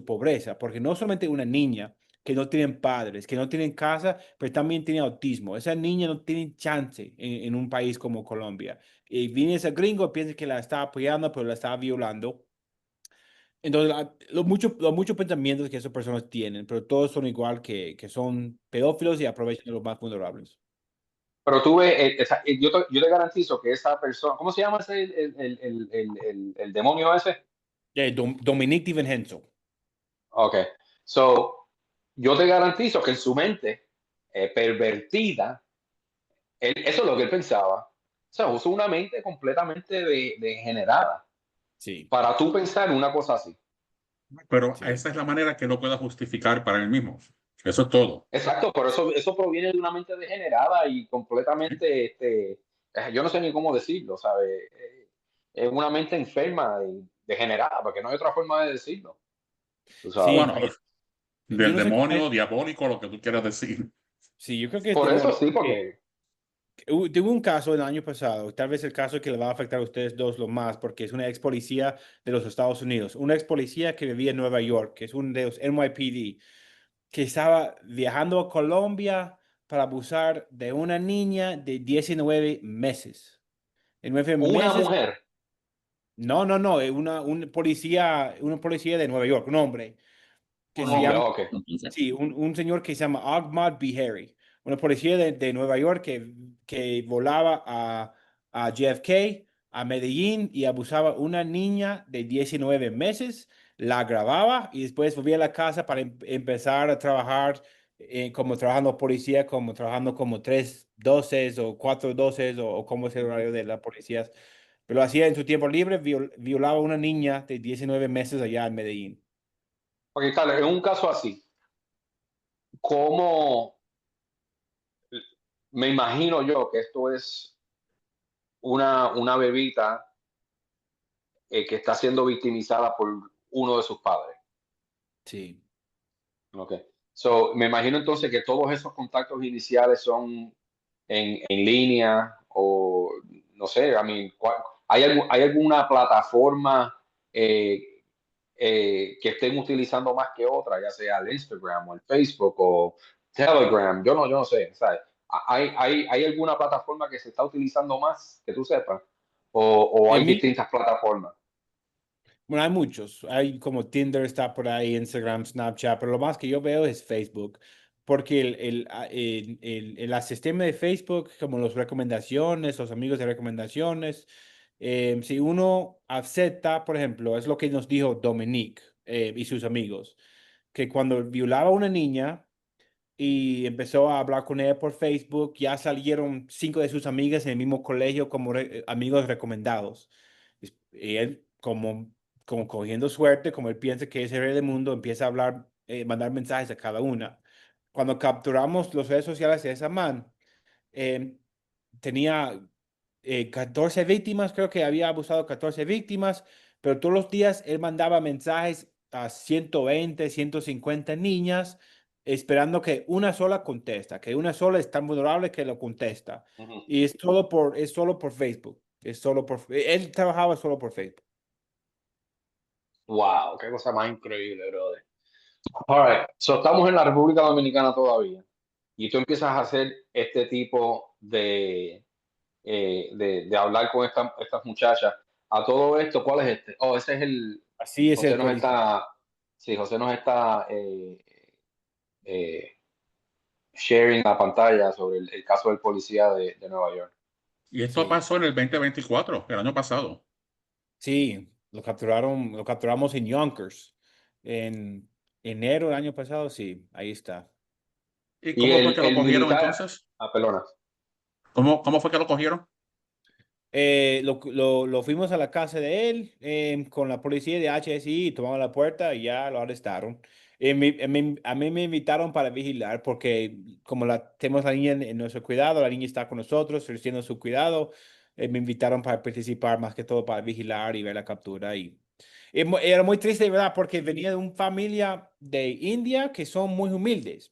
pobreza, porque no solamente una niña que no tienen padres, que no tienen casa, pero también tiene autismo. Esa niña no tiene chance en un país como Colombia. Y viene ese gringo, piensa que la está apoyando, pero la está violando. Entonces, los muchos pensamientos que esas personas tienen, pero todos son igual que son pedófilos y aprovechan de los más vulnerables. Pero tú ves, yo te garantizo que esa persona, ¿cómo se llama ese, el demonio ese? Dominique DiVincenzo. Ok, so, yo te garantizo que en su mente pervertida, eso es lo que él pensaba. O sea, usó una mente completamente degenerada Sí, para tú pensar una cosa así. Pero sí. esa es la manera que no pueda justificar para él mismo. Eso es todo. Exacto, pero eso proviene de una mente degenerada y completamente, yo no sé ni cómo decirlo, ¿sabes? Es una mente enferma y degenerada, porque no hay otra forma de decirlo, tú sabes. Sí, Bueno, yo del no sé cómo demonio, diabólico, lo que tú quieras decir. sí, yo creo que es Por eso demonio. sí, porque Tuve un caso el año pasado, tal vez el caso que le va a afectar a ustedes dos lo más, porque es una ex policía de los Estados Unidos, una ex policía que vivía en Nueva York, que es un de los NYPD, que estaba viajando a Colombia para abusar de una niña de 19 meses. En 9 una meses, mujer, no, no, no, una policía de Nueva York, un hombre que un se hombre, llama, ok. sí, un señor que se llama Ahmad Bihari, una policía de Nueva York que volaba a JFK, a Medellín y abusaba una niña de 19 meses, la grababa y después volvía a la casa para empezar a trabajar como trabajando policía, como trabajando como 3 12 o 4 12 o como es el horario de las policías. Pero lo hacía en su tiempo libre, violaba a una niña de 19 meses allá en Medellín. Porque tal, en un caso así, ¿cómo me imagino yo que esto es una bebita que está siendo victimizada por uno de sus padres? Sí. Ok. So, me imagino entonces que todos esos contactos iniciales son en línea o no sé, ¿hay alguna plataforma eh, que estén utilizando más que otra, ya sea el Instagram o el Facebook o Telegram? Yo no sé, ¿sabes? ¿Hay alguna plataforma que se está utilizando más, que tú sepas? ¿O hay En mi, distintas plataformas? bueno, hay muchos. Hay como Tinder está por ahí, Instagram, Snapchat, pero lo más que yo veo es Facebook. Porque el sistema de Facebook, como las recomendaciones, los amigos de recomendaciones, si uno acepta, por ejemplo, es lo que nos dijo Dominique y sus amigos, que cuando violaba a una niña, y empezó a hablar con ella por Facebook. Ya salieron 5 de sus amigas en el mismo colegio como amigos recomendados. Y él, como cogiendo suerte, como él piensa que es el rey del mundo, empieza a hablar, mandar mensajes a cada una. Cuando capturamos las redes sociales de esa man, eh, tenía 14 víctimas, creo que había abusado 14 víctimas, pero todos los días él mandaba mensajes a 120, 150 niñas, esperando que una sola contesta, que una sola es tan vulnerable que lo contesta. Ujú. Y es solo por Facebook. Él trabajaba solo por Facebook. Wow, qué cosa más increíble, brother. All right. So, estamos en la República Dominicana todavía y tú empiezas a hacer este tipo de hablar con estas muchachas. A todo esto, ¿cuál es este? Oh, ese es Así es el José nos policía. está, sí, José nos está eh, sharing la pantalla sobre el caso del policía de Nueva York. Y esto Sí, pasó en el 2024, el año pasado. sí, lo capturamos en Yonkers en enero del año pasado, sí, ahí está. ¿Y Y cómo fue que lo el cogieron militar, entonces? perdona. ¿Cómo fue que lo cogieron? Lo fuimos a la casa de él con la policía de HSI, tomamos la puerta y ya lo arrestaron. A mí me invitaron para vigilar porque como tenemos la niña en nuestro cuidado, la niña está con nosotros, ejerciendo su cuidado, me invitaron para participar más que todo para vigilar y ver la captura. Era muy triste, ¿verdad? Porque venía de una familia de India que son muy humildes.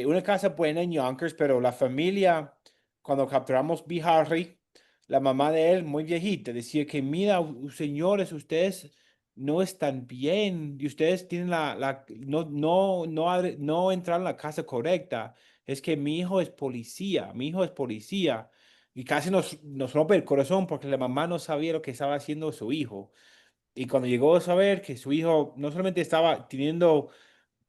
Una casa buena en Yonkers, pero la familia, cuando capturamos Bihari, la mamá de él, muy viejita, decía que, mira, señores, ustedes no están bien y ustedes tienen no entraron a la casa correcta. Es que mi hijo es policía, mi hijo es policía. Y casi nos rompe el corazón porque la mamá no sabía lo que estaba haciendo su hijo. Y cuando llegó a saber que su hijo no solamente estaba teniendo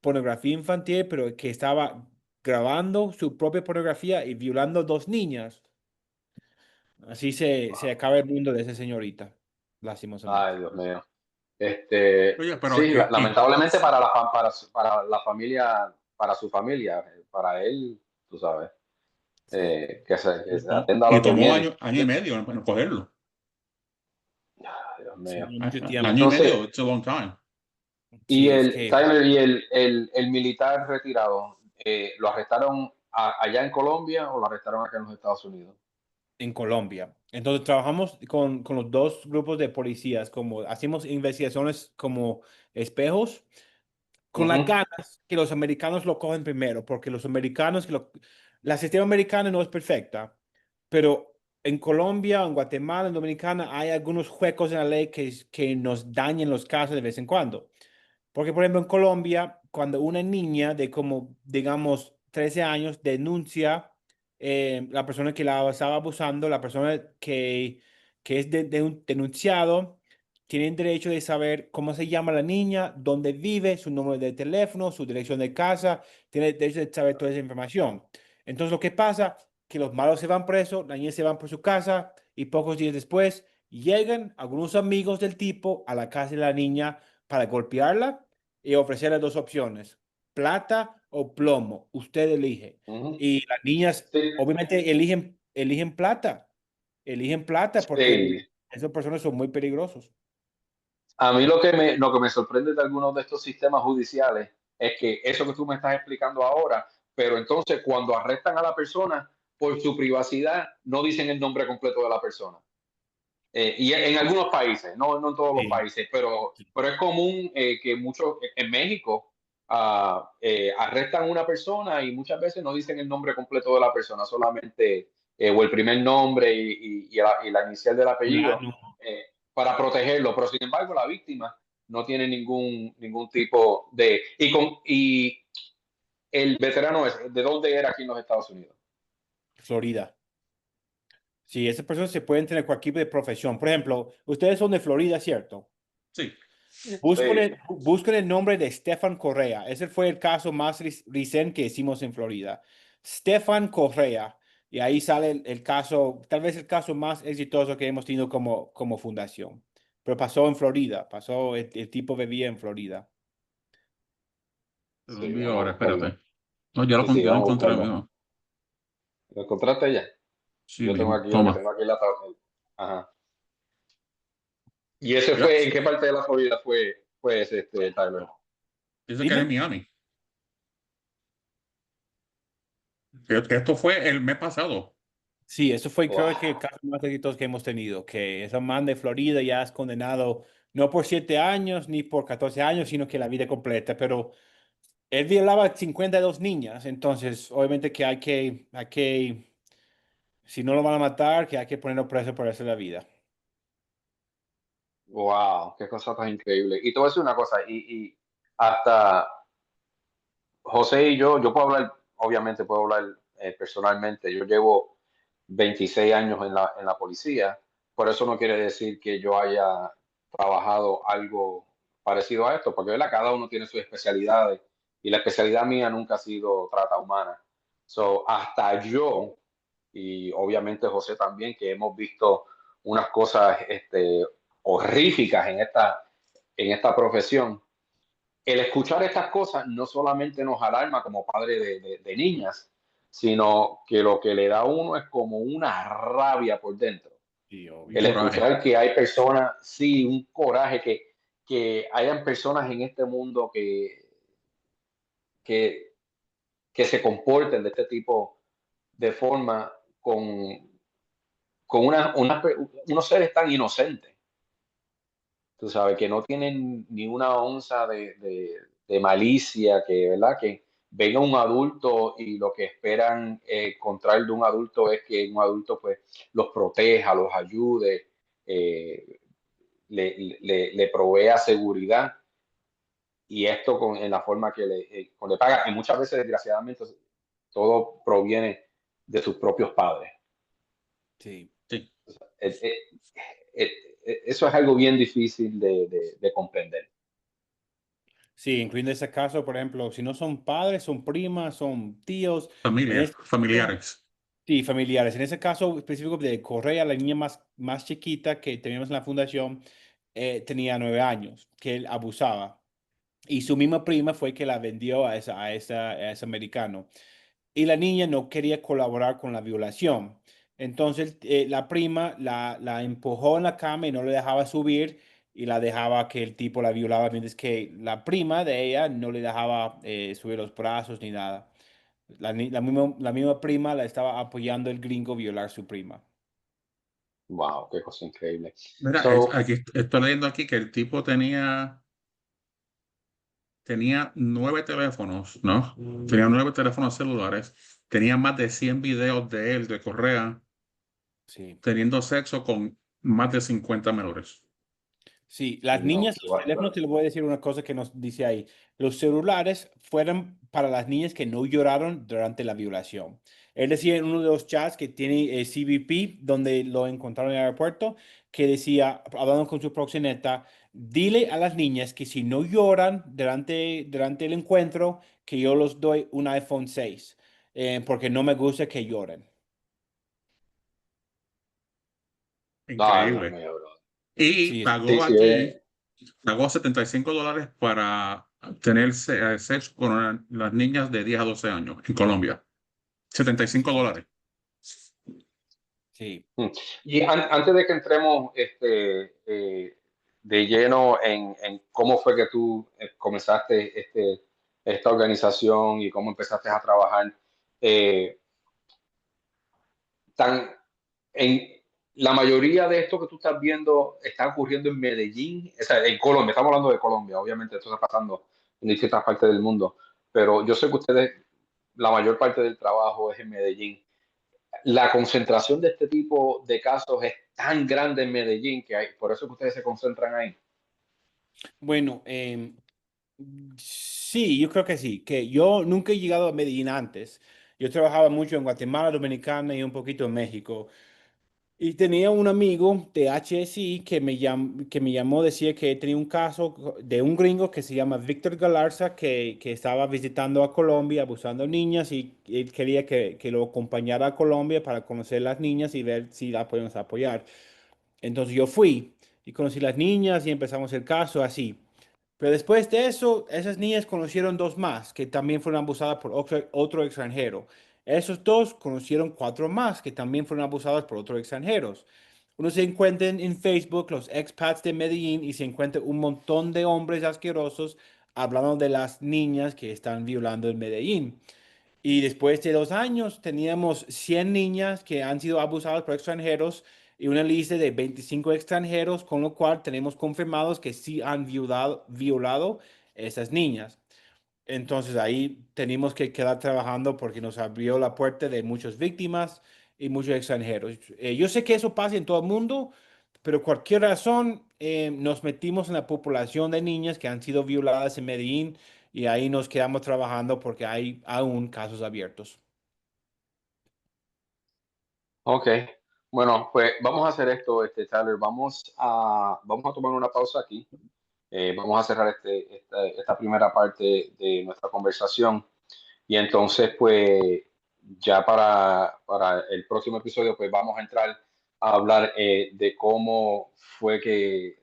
pornografía infantil, pero que estaba grabando su propia pornografía y violando 2 niñas. Así se acaba el mundo de esa señorita, lastimosamente. Ay, Dios mío. Oye, pero Sí, lamentablemente para la familia, para su familia, para él, tú sabes, Sí. que se atenda a y lo que tomó viene. año y medio en cogerlo. Ay, Dios Sí, mío. mucho Año tiempo. y Entonces, medio, it's a long time. y Sí, es el que Tyler y el militar retirado, ¿lo arrestaron allá en Colombia o lo arrestaron acá en los Estados Unidos? en Colombia. Entonces trabajamos con los dos grupos de policías, como hacemos investigaciones como espejos con las Ujú, ganas que los americanos lo cogen primero, porque los americanos, la sistema americana no es perfecta, pero en Colombia, en Guatemala, en Dominicana, hay algunos huecos en la ley que nos dañan los casos de vez en cuando. Porque, por ejemplo, en Colombia, cuando una niña de como, digamos, 13 años denuncia la persona que la estaba abusando, la persona que es de un denunciado, tienen derecho de saber cómo se llama la niña, dónde vive, su número de teléfono, su dirección de casa, tiene derecho de saber toda esa información. Entonces, lo que pasa, que los malos se van presos, la niña se van por su casa y pocos días después llegan algunos amigos del tipo a la casa de la niña para golpearla y ofrecerle 2 opciones, plata o plomo. Usted elige. ujú. Y las niñas Sí, obviamente eligen plata porque sí. esas personas son muy peligrosos. A mí lo que me sorprende de algunos de estos sistemas judiciales es que eso que tú me estás explicando ahora, pero entonces cuando arrestan a la persona por su privacidad, no dicen el nombre completo de la persona. Y en algunos países, no en todos los Sí, países, pero es común que muchos, en México, arrestan a una persona y muchas veces no dicen el nombre completo de la persona, solamente o el primer nombre y la inicial del apellido fulano. para protegerlo, pero sin embargo la víctima no tiene ningún tipo de... Y el veterano es, ¿de dónde era aquí en los Estados Unidos? Florida. Sí, esas personas se pueden tener cualquier tipo de profesión. Por ejemplo, ustedes son de Florida, ¿cierto? Sí. Sí, Busquen el nombre de Stefan Correa. Ese fue el caso más reciente que hicimos en Florida. Stefan Correa. Y ahí sale el caso, tal vez el caso más exitoso que hemos tenido como fundación. Pero pasó en Florida. Pasó, el tipo vivía en Florida. Te lo sí, envío vamos a ahora, buscarlo. espérate. No, ya lo, Sí, sí, ya lo vamos a encontré, buscarlo. amigo. ¿Lo encontraste ya? Sí, Yo tengo mijo. aquí, lo que Toma. tengo aquí en la tabla. Ajá. ¿Y ese Mira, fue, en qué parte de la Florida fue ese, Tyler? dice que era en Dime. Miami. Esto fue el mes pasado. Sí, eso fue creo que el Wow, caso más exitoso que hemos tenido, que esa man de Florida ya es condenado no por 7 años ni por 14 años, sino que la vida completa, pero él violaba 52 niñas, entonces obviamente que si no lo van a matar, que hay que ponerlo preso por eso la vida. wow, qué cosa tan increíble. Y te voy a decir una cosa, y hasta José y yo puedo hablar, obviamente puedo hablar personalmente, yo llevo 26 años en la policía, por eso no quiere decir que yo haya trabajado algo parecido a esto, porque ¿verdad? Cada uno tiene sus especialidades y la especialidad mía nunca ha sido trata humana. So, hasta yo, y obviamente José también, que hemos visto unas cosas horríficas en esta profesión, el escuchar estas cosas no solamente nos alarma como padre de niñas, sino que lo que le da a uno es como una rabia por dentro. Sí, Un El obvio. coraje. escuchar que hay personas, sí, un coraje, que hayan personas en este mundo que, que se comporten de este tipo de forma con unos seres tan inocentes. Tú sabes, que no tienen ni una onza de malicia, que, ¿verdad? Que venga un adulto y lo que esperan encontrar de un adulto es que un adulto pues los proteja, los ayude, eh, le provea seguridad y esto en la forma que le paga. Y muchas veces, desgraciadamente, todo proviene de sus propios padres. Sí. Sí. Eh, eh, eh, Eso es algo bien difícil de comprender. Sí, incluyendo ese caso, por ejemplo, si no son padres, son primas, son tíos. En Familia, este caso, familiares. sí, familiares. En ese caso específico de Correa, la niña más chiquita que teníamos en la fundación, tenía 9 años, que él abusaba. Y su misma prima fue que la vendió a ese americano. Y la niña no quería colaborar con la violación. Entonces la prima la empujó en la cama y no le dejaba subir y la dejaba que el tipo la violaba, mientras que la prima de ella no le dejaba subir los brazos ni nada. La misma prima la estaba apoyando el gringo violar su prima. Wow, qué cosa increíble. Mira, So, aquí estoy leyendo aquí que el tipo tenía 9 teléfonos, ¿no? Tenía 9 teléfonos celulares, tenía más de 100 videos de él, de Correa, Sí. teniendo sexo con más de 50 menores. Sí, las no, niñas, los teléfonos, te le voy a decir una cosa que nos dice ahí. Los celulares fueron para las niñas que no lloraron durante la violación. Él decía en uno de los chats que tiene CBP, donde lo encontraron en el aeropuerto, que decía, hablando con su proxeneta, dile a las niñas que si no lloran durante el encuentro, que yo los doy un iPhone 6, porque no me gusta que lloren. ay, Dios Increíble. mío, bro. Y Sí, Sí, pagó sí, aquí, pagó $75 para tener sexo con las niñas de 10 a 12 años en Colombia. $75. sí. Y antes de que entremos de lleno en cómo fue que tú comenzaste esta organización y cómo empezaste a trabajar, eh, tan, en, la mayoría de esto que tú estás viendo está ocurriendo en Medellín, o sea, en Colombia, estamos hablando de Colombia, obviamente esto está pasando en distintas partes del mundo, pero yo sé que ustedes, la mayor parte del trabajo es en Medellín. La concentración de este tipo de casos es tan grande en Medellín que hay, por eso que ustedes se concentran ahí. Bueno, sí, yo creo que sí, que yo nunca he llegado a Medellín antes Yo trabajaba mucho en Guatemala, Dominicana y un poquito en México. Y tenía un amigo de HSI que me llamó, decía que tenía un caso de un gringo que se llama Víctor Galarza, que estaba visitando a Colombia, abusando de niñas, y él quería que lo acompañara a Colombia para conocer las niñas y ver si la podemos apoyar. Entonces yo fui y conocí las niñas y empezamos el caso así. Pero después de eso, esas niñas conocieron dos más que también fueron abusadas por otro extranjero. Esos dos conocieron cuatro más que también fueron abusadas por otros extranjeros. Uno se encuentra en Facebook, los expats de Medellín, y se encuentra un montón de hombres asquerosos hablando de las niñas que están violando en Medellín. Y después de 2 años teníamos 100 niñas que han sido abusadas por extranjeros y una lista de 25 extranjeros, con lo cual tenemos confirmados que sí han violado esas niñas. Entonces ahí tenemos que quedar trabajando porque nos abrió la puerta de muchas víctimas y muchos extranjeros. Yo sé que eso pasa en todo el mundo, pero cualquier razón nos metimos en la población de niñas que han sido violadas en Medellín y ahí nos quedamos trabajando porque hay aún casos abiertos. Ok, bueno, pues vamos a hacer esto, Tyler. Vamos a tomar una pausa aquí. Vamos a cerrar esta primera parte de nuestra conversación. Y entonces, pues, ya para el próximo episodio, pues vamos a entrar a hablar de cómo fue que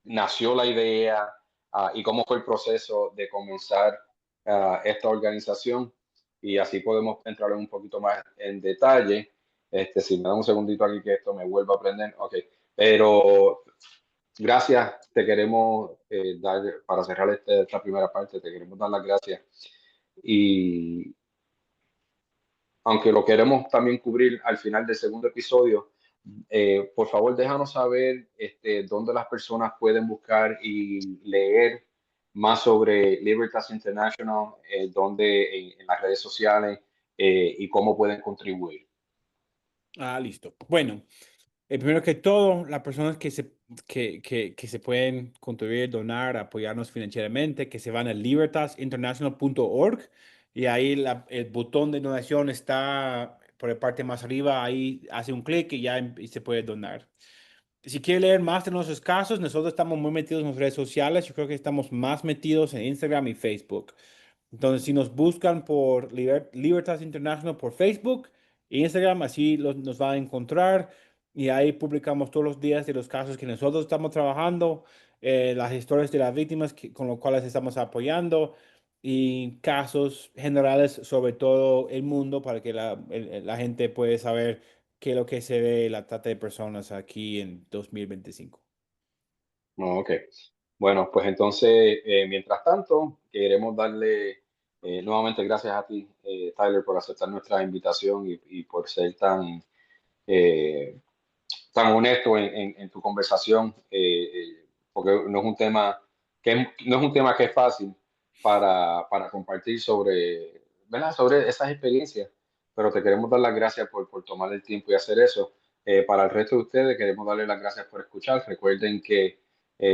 nació la idea, y cómo fue el proceso de comenzar esta organización. Y así podemos entrar un poquito más en detalle. Si me da un segundito aquí que esto me vuelva a aprender. Ok, pero gracias, te queremos dar, para cerrar esta primera parte, te queremos dar las gracias. Y aunque lo queremos también cubrir al final del segundo episodio, por favor déjanos saber dónde las personas pueden buscar y leer más sobre Libertas International, dónde en las redes sociales, y cómo pueden contribuir. Ah, listo. Bueno, primero que todo, las personas que se pueden contribuir, donar, apoyarnos financieramente, que se van a libertasinternational.org y ahí el botón de donación está por la parte más arriba, ahí hace un clic y ya y se puede donar. Si quiere leer más de nuestros casos, nosotros estamos muy metidos en las redes sociales. Yo creo que estamos más metidos en Instagram y Facebook. Entonces, si nos buscan por Libertas International por Facebook e Instagram, así nos van a encontrar. Y ahí publicamos todos los días de los casos que nosotros estamos trabajando, las historias de las víctimas con los cuales estamos apoyando y casos generales sobre todo el mundo para que la gente pueda saber qué es lo que se ve la trata de personas aquí en 2025. No, ok. Bueno, pues entonces, mientras tanto, queremos darle nuevamente gracias a ti, Tyler, por aceptar nuestra invitación y por ser eh, tan honesto en tu conversación, porque no es un tema no es un tema que es fácil para compartir sobre, ¿verdad? Sobre esas experiencias, pero te queremos dar las gracias por tomar el tiempo y hacer eso. Para el resto de ustedes, queremos darles las gracias por escuchar. Recuerden que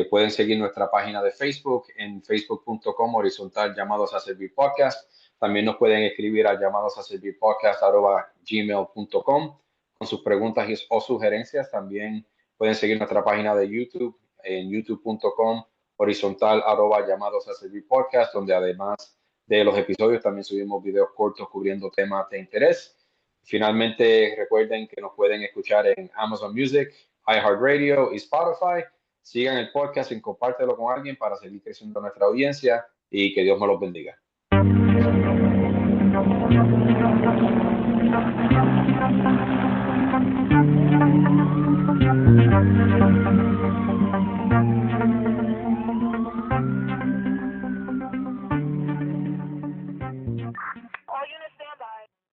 pueden seguir nuestra página de Facebook en facebook.com horizontal llamados a servir podcast. También nos pueden escribir a llamados a servir podcast@gmail.com con sus preguntas o sugerencias. También pueden seguir nuestra página de YouTube en youtube.com horizontal llamados a servir podcast, donde además de los episodios también subimos videos cortos cubriendo temas de interés. Finalmente, recuerden que nos pueden escuchar en Amazon Music, iHeartRadio y Spotify. Sigan el podcast y compártelo con alguien para seguir creciendo nuestra audiencia, y que Dios me los bendiga.